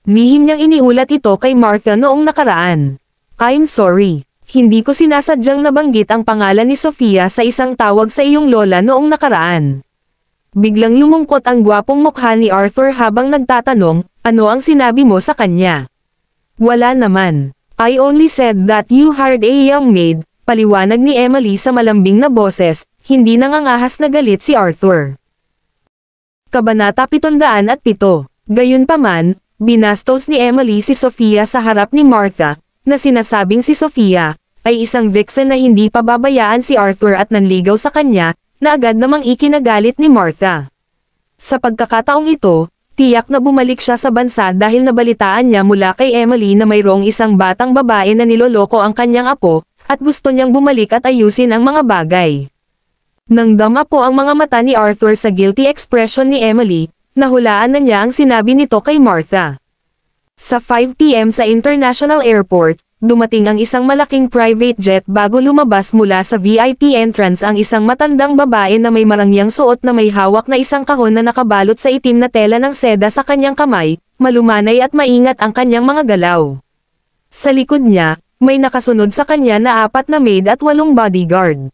Lihim niyang iniulat ito kay Martha noong nakaraan. I'm sorry, hindi ko sinasadyang nabanggit ang pangalan ni Sofia sa isang tawag sa iyong lola noong nakaraan. Biglang lumungkot ang gwapong mukha ni Arthur habang nagtatanong, ano ang sinabi mo sa kanya? Wala naman. I only said that you hired a young maid, paliwanag ni Emily sa malambing na boses, hindi nangangahas na galit si Arthur. Kabanata 707. Gayunpaman, binastos ni Emily si Sofia sa harap ni Martha, na sinasabing si Sofia ay isang vixen na hindi pababayaan si Arthur at nanligaw sa kanya, na agad namang ikinagalit ni Martha. Sa pagkakataong ito, tiyak na bumalik siya sa bansa dahil nabalitaan niya mula kay Emily na mayroong isang batang babae na niloloko ang kanyang apo, at gusto niyang bumalik at ayusin ang mga bagay. Nang dama po ang mga mata ni Arthur sa guilty expression ni Emily, nahulaan na niya ang sinabi nito kay Martha. Sa 5 PM sa International Airport, dumating ang isang malaking private jet bago lumabas mula sa VIP entrance ang isang matandang babae na may marangyang suot na may hawak na isang kahon na nakabalot sa itim na tela ng seda sa kanyang kamay, malumanay at maingat ang kanyang mga galaw. Sa likod niya, may nakasunod sa kanya na 4 na maid at 8 bodyguard.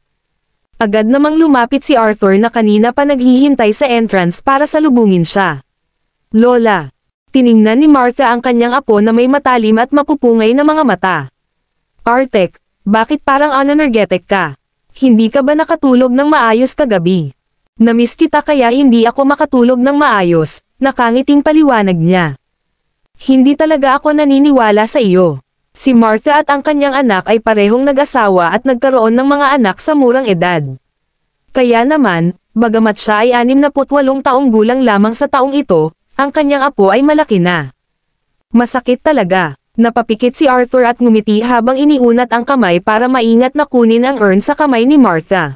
Agad namang lumapit si Arthur na kanina pa naghihintay sa entrance para salubungin siya. Lola. Tiningnan ni Martha ang kanyang apo na may matalim at mapupungay na mga mata. Artek, bakit parang unenergetic ka? Hindi ka ba nakatulog ng maayos kagabi? Namiss kita kaya hindi ako makatulog ng maayos, nakangiting paliwanag niya. Hindi talaga ako naniniwala sa iyo. Si Martha at ang kanyang anak ay parehong nag-asawa at nagkaroon ng mga anak sa murang edad. Kaya naman, bagamat siya ay 68 taong gulang lamang sa taong ito, ang kanyang apo ay malaki na. Masakit talaga. Napapikit si Arthur at ngumiti habang iniunat ang kamay para maingat na kunin ang urn sa kamay ni Martha.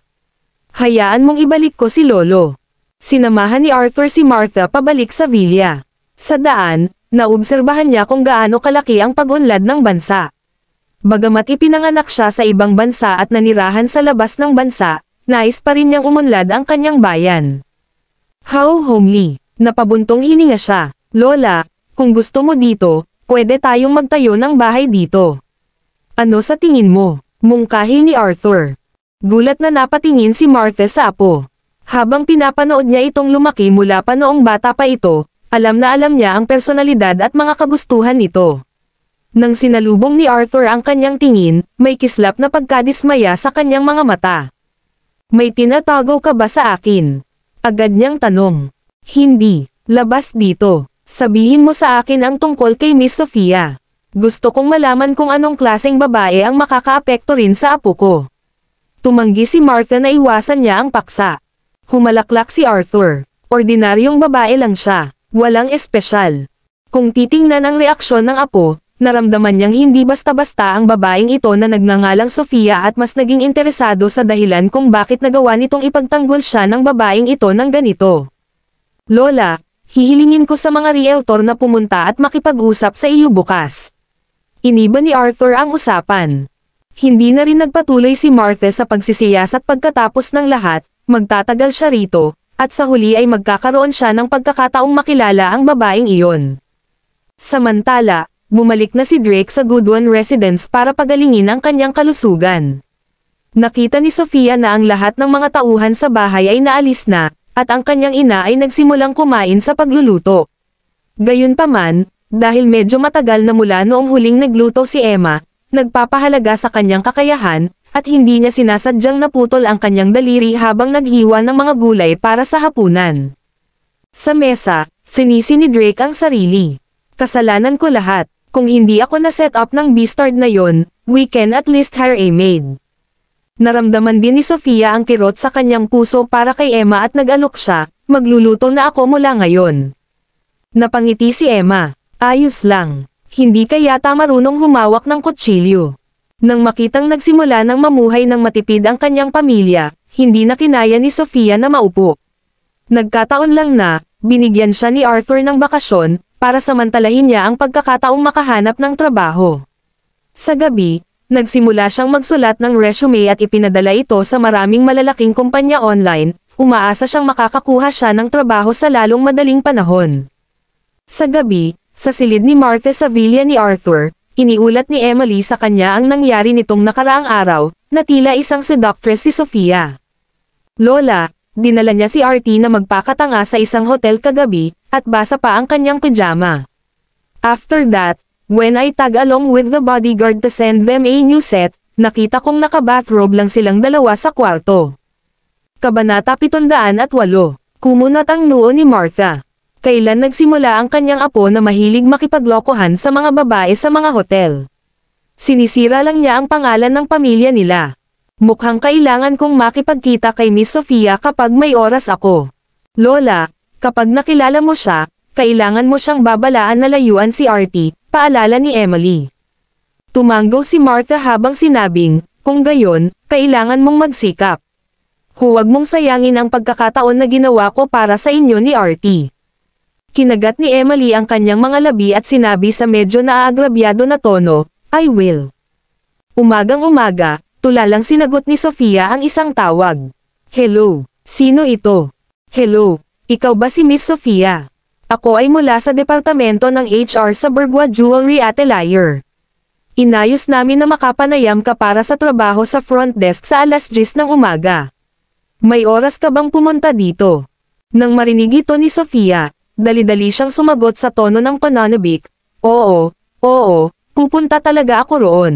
Hayaan mong ibalik ko si Lolo. Sinamahan ni Arthur si Martha pabalik sa villa. Sa daan, naobserbahan niya kung gaano kalaki ang pag-unlad ng bansa. Bagamat ipinanganak siya sa ibang bansa at nanirahan sa labas ng bansa, nais pa rin niyang umunlad ang kanyang bayan. How homely. Napabuntong hininga siya. Lola, kung gusto mo dito, pwede tayong magtayo ng bahay dito. Ano sa tingin mo? Mungkahi ni Arthur. Gulat na napatingin si Martha sa apo. Habang pinapanood niya itong lumaki mula pa noong bata pa ito, alam na alam niya ang personalidad at mga kagustuhan nito. Nang sinalubong ni Arthur ang kanyang tingin, may kislap na pagkadismaya sa kanyang mga mata. May tinatago ka ba sa akin? Agad niyang tanong. Hindi. Labas dito. Sabihin mo sa akin ang tungkol kay Miss Sofia. Gusto kong malaman kung anong klaseng babae ang makakaapekto rin sa apo ko. Tumanggi si Martha na iwasan niya ang paksa. Humalaklak si Arthur. Ordinaryong babae lang siya. Walang espesyal. Kung titingnan ang reaksyon ng apo, naramdaman niyang hindi basta-basta ang babaeng ito na nagngangalang Sofia at mas naging interesado sa dahilan kung bakit nagawa nitong ipagtanggol siya ng babaeng ito ng ganito. Lola, hihilingin ko sa mga realtor na pumunta at makipag-usap sa iyo bukas. Iniba ni Arthur ang usapan. Hindi na rin nagpatuloy si Martha sa pagsisiyasat pagkatapos ng lahat, magtatagal siya rito, at sa huli ay magkakaroon siya ng pagkakataong makilala ang babaeng iyon. Samantala, bumalik na si Drake sa Goodwin Residence para pagalingin ang kanyang kalusugan. Nakita ni Sofia na ang lahat ng mga tauhan sa bahay ay naalis na, at ang kanyang ina ay nagsimulang kumain sa pagluluto. Gayunpaman, dahil medyo matagal na mula noong huling nagluto si Emma, nagpapahalaga sa kanyang kakayahan, at hindi niya sinasadyang naputol ang kanyang daliri habang naghiwa ng mga gulay para sa hapunan. Sa mesa, sinisi ni Drake ang sarili. Kasalanan ko lahat. Kung hindi ako na-set up ng Beastard na yon, we can at least hire a maid. Naramdaman din ni Sofia ang kirot sa kanyang puso para kay Emma at nag-alok siya, magluluto na ako mula ngayon. Napangiti si Emma. Ayos lang. Hindi ka yata marunong humawak ng kutsilyo. Nang makitang nagsimula ng mamuhay ng matipid ang kanyang pamilya, hindi na kinaya ni Sofia na maupo. Nagkataon lang na, binigyan siya ni Arthur ng bakasyon, para samantalahin niya ang pagkakataong makahanap ng trabaho. Sa gabi, nagsimula siyang magsulat ng resume at ipinadala ito sa maraming malalaking kumpanya online, umaasa siyang makakakuha siya ng trabaho sa lalong madaling panahon. Sa gabi, sa silid ni Martha sa villa ni Arthur, iniulat ni Emily sa kanya ang nangyari nitong nakaraang araw, na tila isang seductress si Sofia. Lola, dinala niya si RT na magpakatanga sa isang hotel kagabi, at basa pa ang kanyang pajama. After that, when I tag along with the bodyguard to send them a new set, nakita kong naka-bathrobe lang silang dalawa sa kwarto. Kabanata 708. Kumunat ang noo ni Martha. Kailan nagsimula ang kanyang apo na mahilig makipaglokohan sa mga babae sa mga hotel? Sinisira lang niya ang pangalan ng pamilya nila. Mukhang kailangan kong makipagkita kay Miss Sofia kapag may oras ako. Lola, kapag nakilala mo siya, kailangan mo siyang babalaan na layuan si Artie, paalala ni Emily. Tumanggo si Martha habang sinabing, kung gayon, kailangan mong magsikap. Huwag mong sayangin ang pagkakataon na ginawa ko para sa inyo ni Artie. Kinagat ni Emily ang kanyang mga labi at sinabi sa medyo naaagrabyado na tono, I will. Umagang-umaga, tulalang sinagot ni Sofia ang isang tawag. Hello, sino ito? Hello, ikaw ba si Miss Sofia? Ako ay mula sa departamento ng HR sa Bergua Jewelry Atelier. Inayos namin na makapanayam ka para sa trabaho sa front desk sa 10:00 ng umaga. May oras ka bang pumunta dito? Nang marinig ito ni Sofia, dali-dali siyang sumagot sa tono ng pananabik, oo, pupunta talaga ako roon.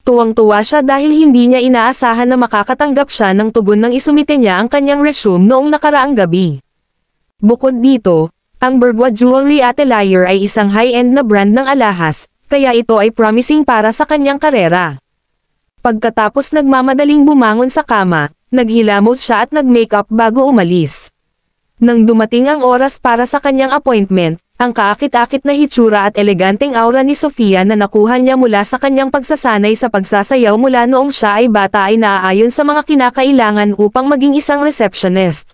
Tuwang-tuwa siya dahil hindi niya inaasahan na makakatanggap siya ng tugon nang isumite niya ang kanyang resume noong nakaraang gabi. Bukod dito, ang Bergua Jewelry Atelier ay isang high-end na brand ng alahas, kaya ito ay promising para sa kanyang karera. Pagkatapos nagmamadaling bumangon sa kama, naghilamos siya at nag-makeup bago umalis. Nang dumating ang oras para sa kanyang appointment, ang kaakit-akit na hitsura at eleganteng aura ni Sofia na nakuha niya mula sa kanyang pagsasanay sa pagsasayaw mula noong siya ay bata ay naaayon sa mga kinakailangan upang maging isang receptionist.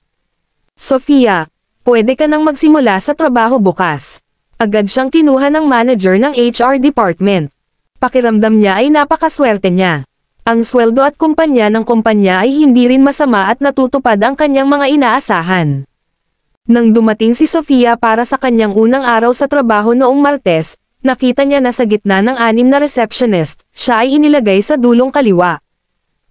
Sofia, pwede ka nang magsimula sa trabaho bukas. Agad siyang kinuha ng manager ng HR department. Pakiramdam niya ay napakaswerte niya. Ang sweldo at kumpanya ng kumpanya ay hindi rin masama at natutupad ang kanyang mga inaasahan. Nang dumating si Sofia para sa kanyang unang araw sa trabaho noong Martes, nakita niya na sa gitna ng 6 na receptionist, siya ay inilagay sa dulong kaliwa.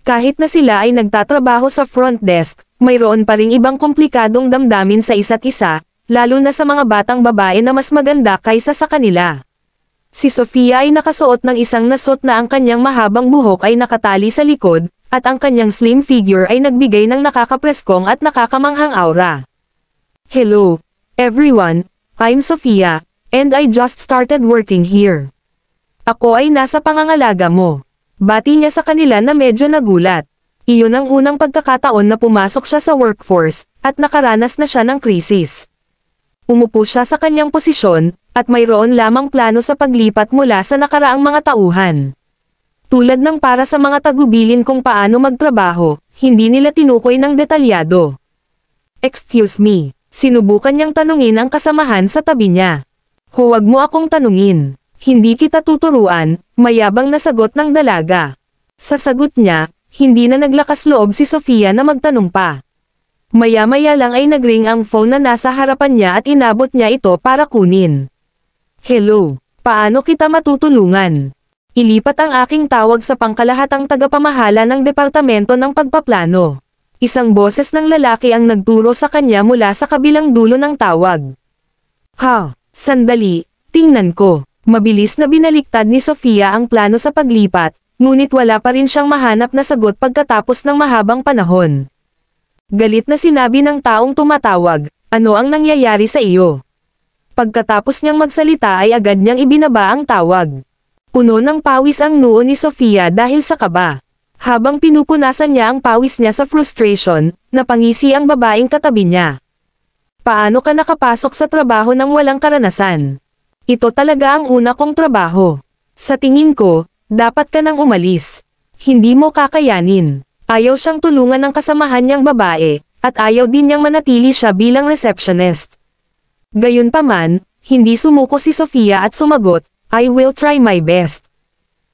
Kahit na sila ay nagtatrabaho sa front desk, mayroon pa ring ibang komplikadong damdamin sa isa't isa, lalo na sa mga batang babae na mas maganda kaysa sa kanila. Si Sofia ay nakasuot ng isang nasot na ang kanyang mahabang buhok ay nakatali sa likod, at ang kanyang slim figure ay nagbigay ng nakakapreskong at nakakamanghang aura. Hello, everyone, I'm Sofia, and I just started working here. Ako ay nasa pangangalaga mo. Bati niya sa kanila na medyo nagulat. Iyon ang unang pagkakataon na pumasok siya sa workforce, at nakaranas na siya ng krisis. Umupo siya sa kanyang posisyon, at mayroon lamang plano sa paglipat mula sa nakaraang mga tauhan. Tulad ng para sa mga tagubilin kung paano magtrabaho, hindi nila tinukoy ng detalyado. Excuse me. Sinubukan niyang tanungin ang kasamahan sa tabi niya. Huwag mo akong tanungin. Hindi kita tuturuan, mayabang na sagot ng dalaga. Sa sagot niya, hindi na naglakas loob si Sofia na magtanong pa. Maya-maya lang ay nagring ang phone na nasa harapan niya at inabot niya ito para kunin. Hello, paano kita matutulungan? Ilipat ang aking tawag sa pangkalahatang tagapamahala ng Departamento ng Pagpaplano. Isang boses ng lalaki ang nagturo sa kanya mula sa kabilang dulo ng tawag. Ha, sandali, tingnan ko. Mabilis na binaliktad ni Sofia ang plano sa paglipat, ngunit wala pa rin siyang mahanap na sagot pagkatapos ng mahabang panahon. Galit na sinabi ng taong tumatawag, ano ang nangyayari sa iyo? Pagkatapos niyang magsalita ay agad niyang ibinaba ang tawag. Puno ng pawis ang noo ni Sofia dahil sa kaba. Habang pinupunasan niya ang pawis niya sa frustration, napangisi ang babaeng katabi niya. Paano ka nakapasok sa trabaho nang walang karanasan? Ito talaga ang una kong trabaho. Sa tingin ko, dapat ka nang umalis. Hindi mo kakayanin. Ayaw siyang tulungan ng kasamahan niyang babae, at ayaw din niyang manatili siya bilang receptionist. Gayunpaman, hindi sumuko si Sofia at sumagot, I will try my best.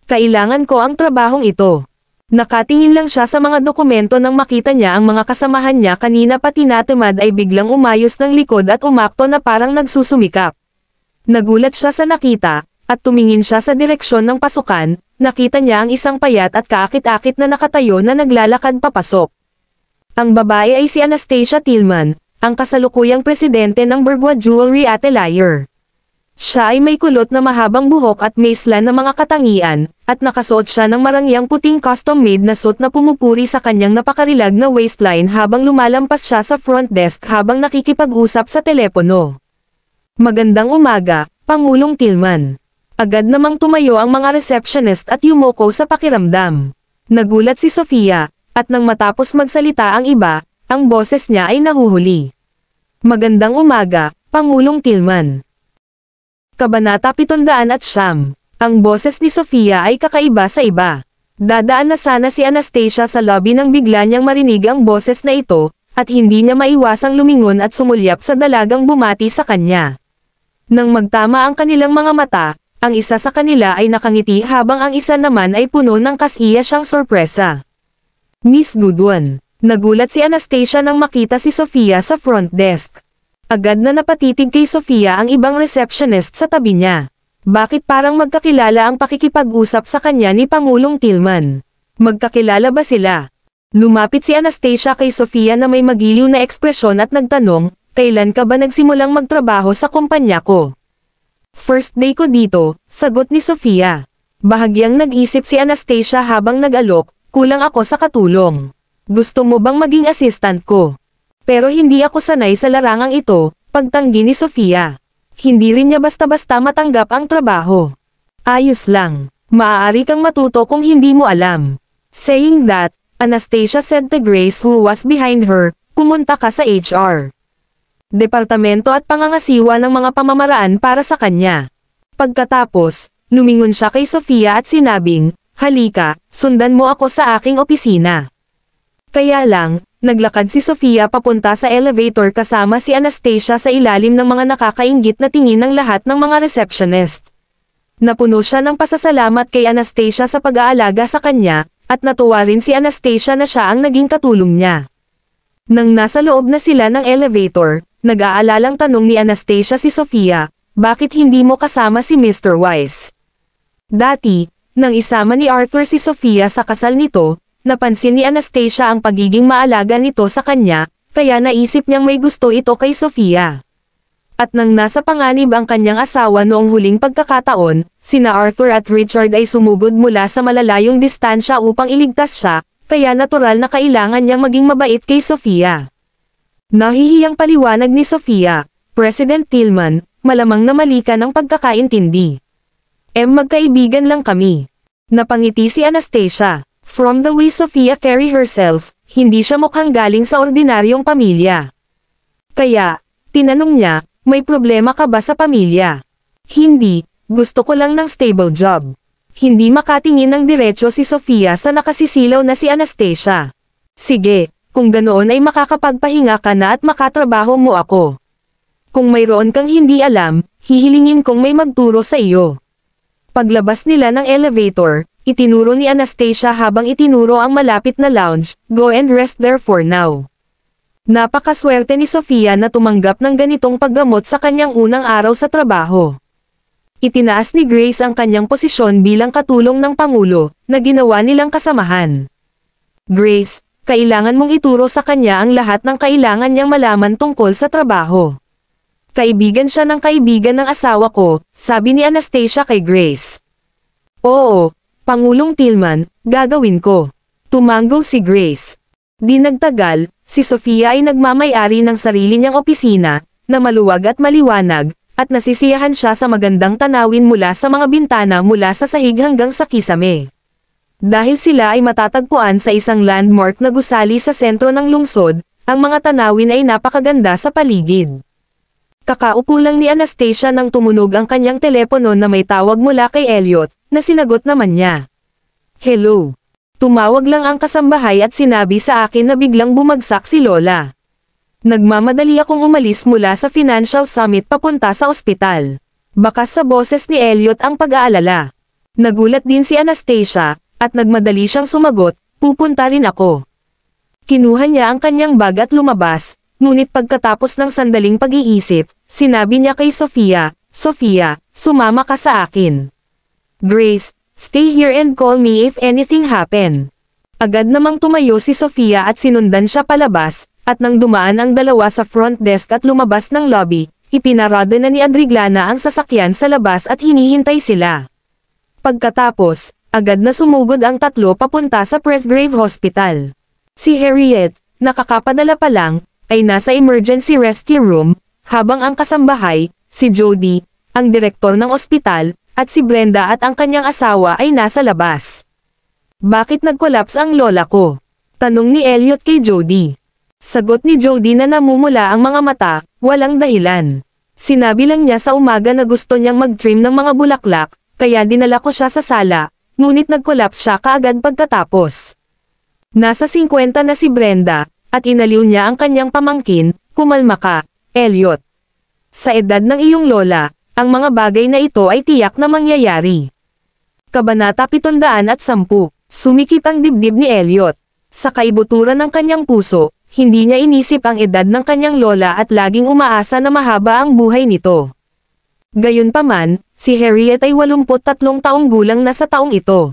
Kailangan ko ang trabahong ito. Nakatingin lang siya sa mga dokumento nang makita niya ang mga kasamahan niya kanina pa tinatamad ay biglang umayos ng likod at umakto na parang nagsusumikap. Nagulat siya sa nakita, at tumingin siya sa direksyon ng pasukan, nakita niya ang isang payat at kaakit-akit na nakatayo na naglalakad papasok. Ang babae ay si Anastasia Tillman, ang kasalukuyang presidente ng Bergua Jewelry Atelier. Siya ay may kulot na mahabang buhok at may slan na mga katangian, at nakasuot siya ng marangyang puting custom-made na suit na pumupuri sa kanyang napakarilag na waistline habang lumalampas siya sa front desk habang nakikipag-usap sa telepono. Magandang umaga, Pangulong Tillman. Agad namang tumayo ang mga receptionist at yumoko sa pakiramdam. Nagulat si Sofia, at nang matapos magsalita ang iba, ang boses niya ay nahuhuli. Magandang umaga, Pangulong Tillman. Kabanata 709. Ang boses ni Sofia ay kakaiba sa iba. Dadaan na sana si Anastasia sa lobby nang bigla niyang marinig ang boses na ito, at hindi niya maiwasang lumingon at sumulyap sa dalagang bumati sa kanya. Nang magtama ang kanilang mga mata, ang isa sa kanila ay nakangiti habang ang isa naman ay puno ng kasiya siyang sorpresa. Miss Goodwin. Nagulat si Anastasia nang makita si Sofia sa front desk. Agad na napatitig kay Sofia ang ibang receptionist sa tabi niya. Bakit parang magkakilala ang pakikipag-usap sa kanya ni Pangulong Tillman? Magkakilala ba sila? Lumapit si Anastasia kay Sofia na may magiliw na ekspresyon at nagtanong, kailan ka ba nagsimulang magtrabaho sa kumpanya ko? First day ko dito, sagot ni Sofia. Bahagyang nag-isip si Anastasia habang nag-alok, kulang ako sa katulong. Gusto mo bang maging assistant ko? Pero hindi ako sanay sa larangang ito, pagtanggi ni Sofia. Hindi rin niya basta-basta matanggap ang trabaho. Ayos lang. Maaari kang matuto kung hindi mo alam. Saying that, Anastasia said to Grace who was behind her, pumunta ka sa HR Departamento at pangangasiwa ng mga pamamaraan para sa kanya. Pagkatapos, lumingon siya kay Sofia at sinabing, halika, sundan mo ako sa aking opisina. Kaya lang, naglakad si Sofia papunta sa elevator kasama si Anastasia sa ilalim ng mga nakakainggit na tingin ng lahat ng mga receptionist. Napuno siya ng pasasalamat kay Anastasia sa pag-aalaga sa kanya, at natuwa rin si Anastasia na siya ang naging katulong niya. Nang nasa loob na sila ng elevator, nag-aalalang tanong ni Anastasia si Sofia, bakit hindi mo kasama si Mr. Wise? Dati, nang isama ni Arthur si Sofia sa kasal nito, napansin ni Anastasia ang pagiging maalaga nito sa kanya, kaya naisip niyang may gusto ito kay Sofia. At nang nasa panganib ang kanyang asawa noong huling pagkakataon, sina Arthur at Richard ay sumugod mula sa malalayong distansya upang iligtas siya, kaya natural na kailangan niyang maging mabait kay Sofia. Nahihiyang paliwanag ni Sofia, President Tillman, malamang na mali ka ng pagkakaintindi. Magkaibigan lang kami. Napangiti si Anastasia. From the way Sofia carry herself, hindi siya mukhang galing sa ordinaryong pamilya. Kaya, tinanong niya, may problema ka ba sa pamilya? Hindi, gusto ko lang ng stable job. Hindi makatingin ng diretso si Sofia sa nakasisilaw na si Anastasia. Sige, kung ganoon ay makakapagpahinga ka na at makatrabaho mo ako. Kung mayroon kang hindi alam, hihilingin kong may magturo sa iyo. Paglabas nila ng elevator, itinuro ni Anastasia habang itinuro ang malapit na lounge, go and rest there for now. Napakaswerte ni Sofia na tumanggap ng ganitong paggamot sa kanyang unang araw sa trabaho. Itinaas ni Grace ang kanyang posisyon bilang katulong ng Pangulo, na ginawa nilang kasamahan. Grace, kailangan mong ituro sa kanya ang lahat ng kailangan niyang malaman tungkol sa trabaho. Kaibigan siya ng kaibigan ng asawa ko, sabi ni Anastasia kay Grace. Oo, Pangulong Tillman, gagawin ko. Tumanggo si Grace. Di nagtagal, si Sofia ay nagmamay-ari ng sarili niyang opisina, na maluwag at maliwanag, at nasisiyahan siya sa magandang tanawin mula sa mga bintana mula sa sahig hanggang sa kisame. Dahil sila ay matatagpuan sa isang landmark na gusali sa sentro ng lungsod, ang mga tanawin ay napakaganda sa paligid. Kakaupo lang ni Anastasia nang tumunog ang kanyang telepono na may tawag mula kay Elliot, na sinagot naman niya. Hello. Tumawag lang ang kasambahay at sinabi sa akin na biglang bumagsak si Lola. Nagmamadali akong umalis mula sa Financial Summit papunta sa ospital. Bakas sa boses ni Elliot ang pag-aalala. Nagulat din si Anastasia, at nagmadali siyang sumagot, pupunta rin ako. Kinuha niya ang kanyang bag at lumabas, ngunit pagkatapos ng sandaling pag-iisip, sinabi niya kay Sofia, Sofia, sumama ka sa akin. Grace, stay here and call me if anything happen. Agad namang tumayo si Sofia at sinundan siya palabas, at nang dumaan ang dalawa sa front desk at lumabas ng lobby, ipinarada na ni Adriglana ang sasakyan sa labas at hinihintay sila. Pagkatapos, agad na sumugod ang tatlo papunta sa Presgrave Hospital. Si Harriet, nakakapadala pa lang, ay nasa emergency rescue room, habang ang kasambahay, si Jody, ang direktor ng ospital, at si Brenda at ang kanyang asawa ay nasa labas. Bakit nag-collapse ang lola ko? Tanong ni Elliot kay Jody. Sagot ni Jody na namumula ang mga mata, walang dahilan. Sinabi lang niya sa umaga na gusto niyang mag-trim ng mga bulaklak, kaya dinala ko siya sa sala, ngunit nag-collapse siya kaagad pagkatapos. Nasa 50 na si Brenda, at inaliw niya ang kanyang pamangkin, kumalma ka, Elliot. Sa edad ng iyong lola, ang mga bagay na ito ay tiyak na mangyayari. Kabanata 710, sumikip ang dibdib ni Elliot. Sa kaibuturan ng kanyang puso, hindi niya inisip ang edad ng kanyang lola at laging umaasa na mahaba ang buhay nito. Gayunpaman, si Harriet ay 83 taong gulang na sa taong ito.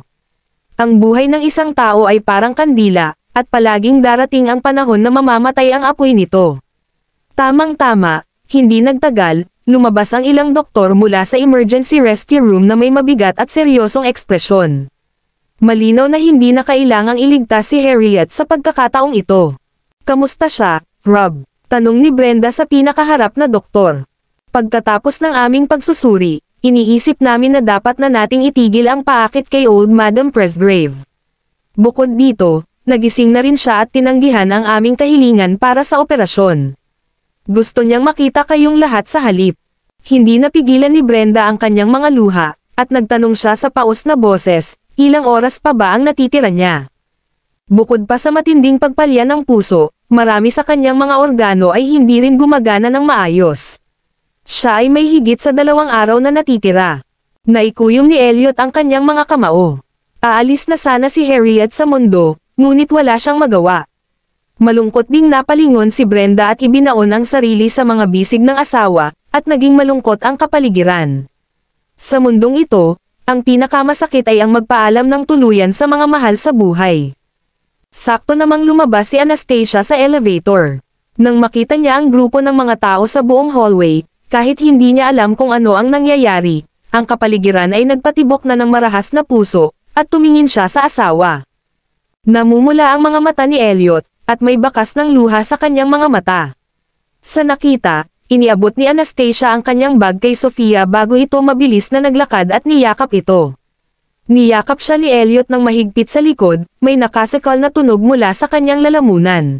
Ang buhay ng isang tao ay parang kandila, at palaging darating ang panahon na mamamatay ang apoy nito. Tamang-tama, hindi nagtagal, lumabas ang ilang doktor mula sa emergency rescue room na may mabigat at seryosong ekspresyon. Malinaw na hindi na kailangang iligtas si Harriet sa pagkakataong ito. Kamusta siya, Rob? Tanong ni Brenda sa pinakaharap na doktor. Pagkatapos ng aming pagsusuri, iniisip namin na dapat na nating itigil ang paakit kay Old Madam Presgrave. Bukod dito, nagising na rin siya at tinanggihan ang aming kahilingan para sa operasyon. Gusto niyang makita kayong lahat sa halip. Hindi napigilan ni Brenda ang kanyang mga luha, at nagtanong siya sa paos na boses, ilang oras pa ba ang natitira niya? Bukod pa sa matinding pagpalya ng puso, marami sa kanyang mga organo ay hindi rin gumagana ng maayos. Siya ay may higit sa 2 araw na natitira. Naikuyom ni Elliot ang kanyang mga kamao. Aalis na sana si Harriet sa mundo, ngunit wala siyang magawa. Malungkot ding napalingon si Brenda at ibinaon ang sarili sa mga bisig ng asawa, at naging malungkot ang kapaligiran. Sa mundong ito, ang pinakamasakit ay ang magpaalam ng tuluyan sa mga mahal sa buhay. Sakto namang lumabas si Anastasia sa elevator. Nang makita niya ang grupo ng mga tao sa buong hallway, kahit hindi niya alam kung ano ang nangyayari, ang kapaligiran ay nagpatibok na ng marahas na puso, at tumingin siya sa asawa. Namumula ang mga mata ni Elliot, at may bakas ng luha sa kanyang mga mata. Sa nakita, iniabot ni Anastasia ang kanyang bag kay Sofia bago ito mabilis na naglakad at niyakap ito. Niyakap siya ni Elliot ng mahigpit sa likod, may nakasikal na tunog mula sa kanyang lalamunan.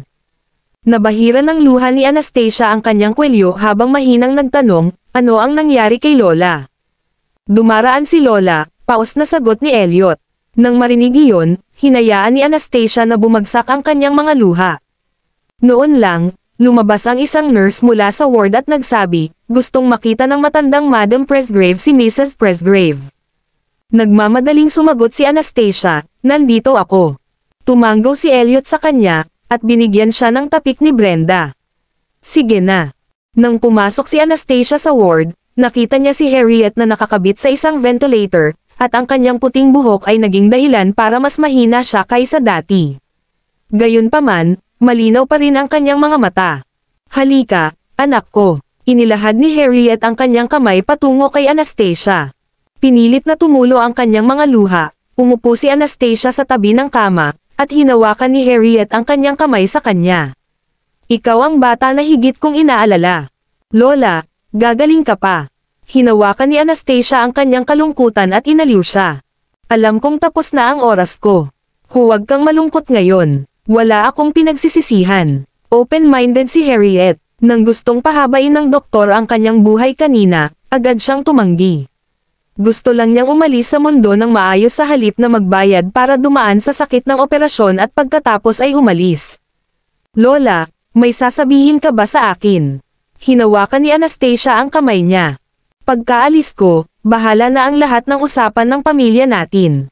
Nabahira ng luha ni Anastasia ang kanyang kwelyo habang mahinang nagtanong, ano ang nangyari kay Lola? Dumaraan si Lola, paos na sagot ni Elliot. Nang marinig iyon, hinayaan ni Anastasia na bumagsak ang kanyang mga luha. Noon lang, lumabas ang isang nurse mula sa ward at nagsabi, gustong makita ng matandang Madam Presgrave si Mrs. Presgrave. Nagmamadaling sumagot si Anastasia, nandito ako. Tumanggaw si Elliot sa kanya, at binigyan siya ng tapik ni Brenda. Sige na. Nang pumasok si Anastasia sa ward, nakita niya si Harriet na nakakabit sa isang ventilator, at ang kanyang puting buhok ay naging dahilan para mas mahina siya kaysa dati. Gayunpaman, malinaw pa rin ang kanyang mga mata. Halika, anak ko. Inilahad ni Harriet ang kanyang kamay patungo kay Anastasia. Pinilit na tumulo ang kanyang mga luha, umupo si Anastasia sa tabi ng kama, at hinawakan ni Harriet ang kanyang kamay sa kanya. Ikaw ang bata na higit kong inaalala. Lola, gagaling ka pa. Hinawakan ni Anastasia ang kanyang kalungkutan at inaliw siya. Alam kong tapos na ang oras ko. Huwag kang malungkot ngayon. Wala akong pinagsisisihan. Open-minded si Harriet. Nang gustong pahabain ng doktor ang kanyang buhay kanina, agad siyang tumanggi. Gusto lang niyang umalis sa mundo ng maayos sa halip na magbayad para dumaan sa sakit ng operasyon at pagkatapos ay umalis. Lola, may sasabihin ka ba sa akin? Hinawakan ni Anastasia ang kamay niya. Pagkaalis ko, bahala na ang lahat ng usapan ng pamilya natin.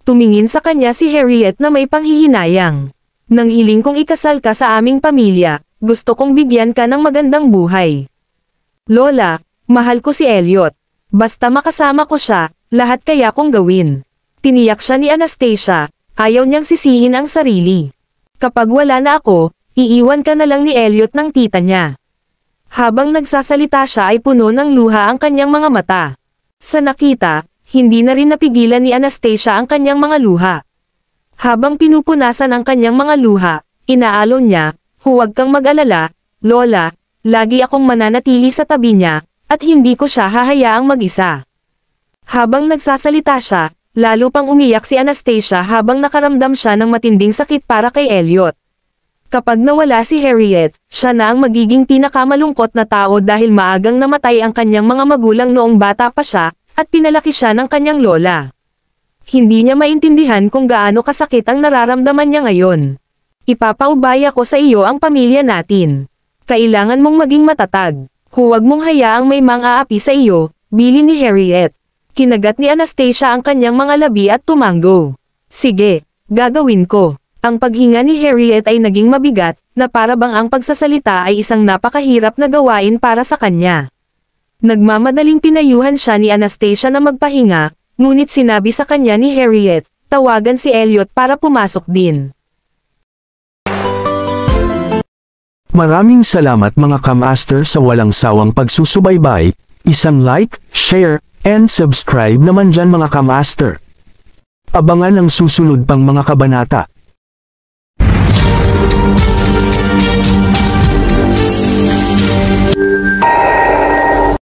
Tumingin sa kanya si Harriet na may panghihinayang. Nang hiling kong ikasal ka sa aming pamilya, gusto kong bigyan ka ng magandang buhay. Lola, mahal ko si Elliot. Basta makasama ko siya, lahat kaya kong gawin. Tiniyak siya ni Anastasia, ayaw niyang sisihin ang sarili. Kapag wala na ako, iiwan ka na lang ni Elliot ng tita niya. Habang nagsasalita siya ay puno ng luha ang kanyang mga mata. Sa nakita, hindi na rin napigilan ni Anastasia ang kanyang mga luha. Habang pinupunasan ang kanyang mga luha, inaalon niya, "Huwag kang mag-alala, Lola, lagi akong mananatili sa tabi niya, at hindi ko siya hahayaang mag-isa." Habang nagsasalita siya, lalo pang umiyak si Anastasia habang nakaramdam siya ng matinding sakit para kay Elliot. Kapag nawala si Harriet, siya na ang magiging pinakamalungkot na tao dahil maagang namatay ang kanyang mga magulang noong bata pa siya, at pinalaki siya ng kanyang lola. Hindi niya maintindihan kung gaano kasakit ang nararamdaman niya ngayon. "Ipapaubaya ko sa iyo ang pamilya natin. Kailangan mong maging matatag. Huwag mong hayaang may mang-aapi sa iyo," bilin ni Harriet. Kinagat ni Anastasia ang kanyang mga labi at tumanggo. "Sige, gagawin ko." Ang paghinga ni Harriet ay naging mabigat, na para bang ang pagsasalita ay isang napakahirap na gawain para sa kanya. Nagmamadaling pinayuhan siya ni Anastasia na magpahinga, ngunit sinabi sa kanya ni Harriet, tawagan si Elliot para pumasok din. Maraming salamat mga ka-master sa walang sawang pagsusubaybay, isang like, share, and subscribe naman dyan mga ka-master. Abangan ang susunod pang mga kabanata.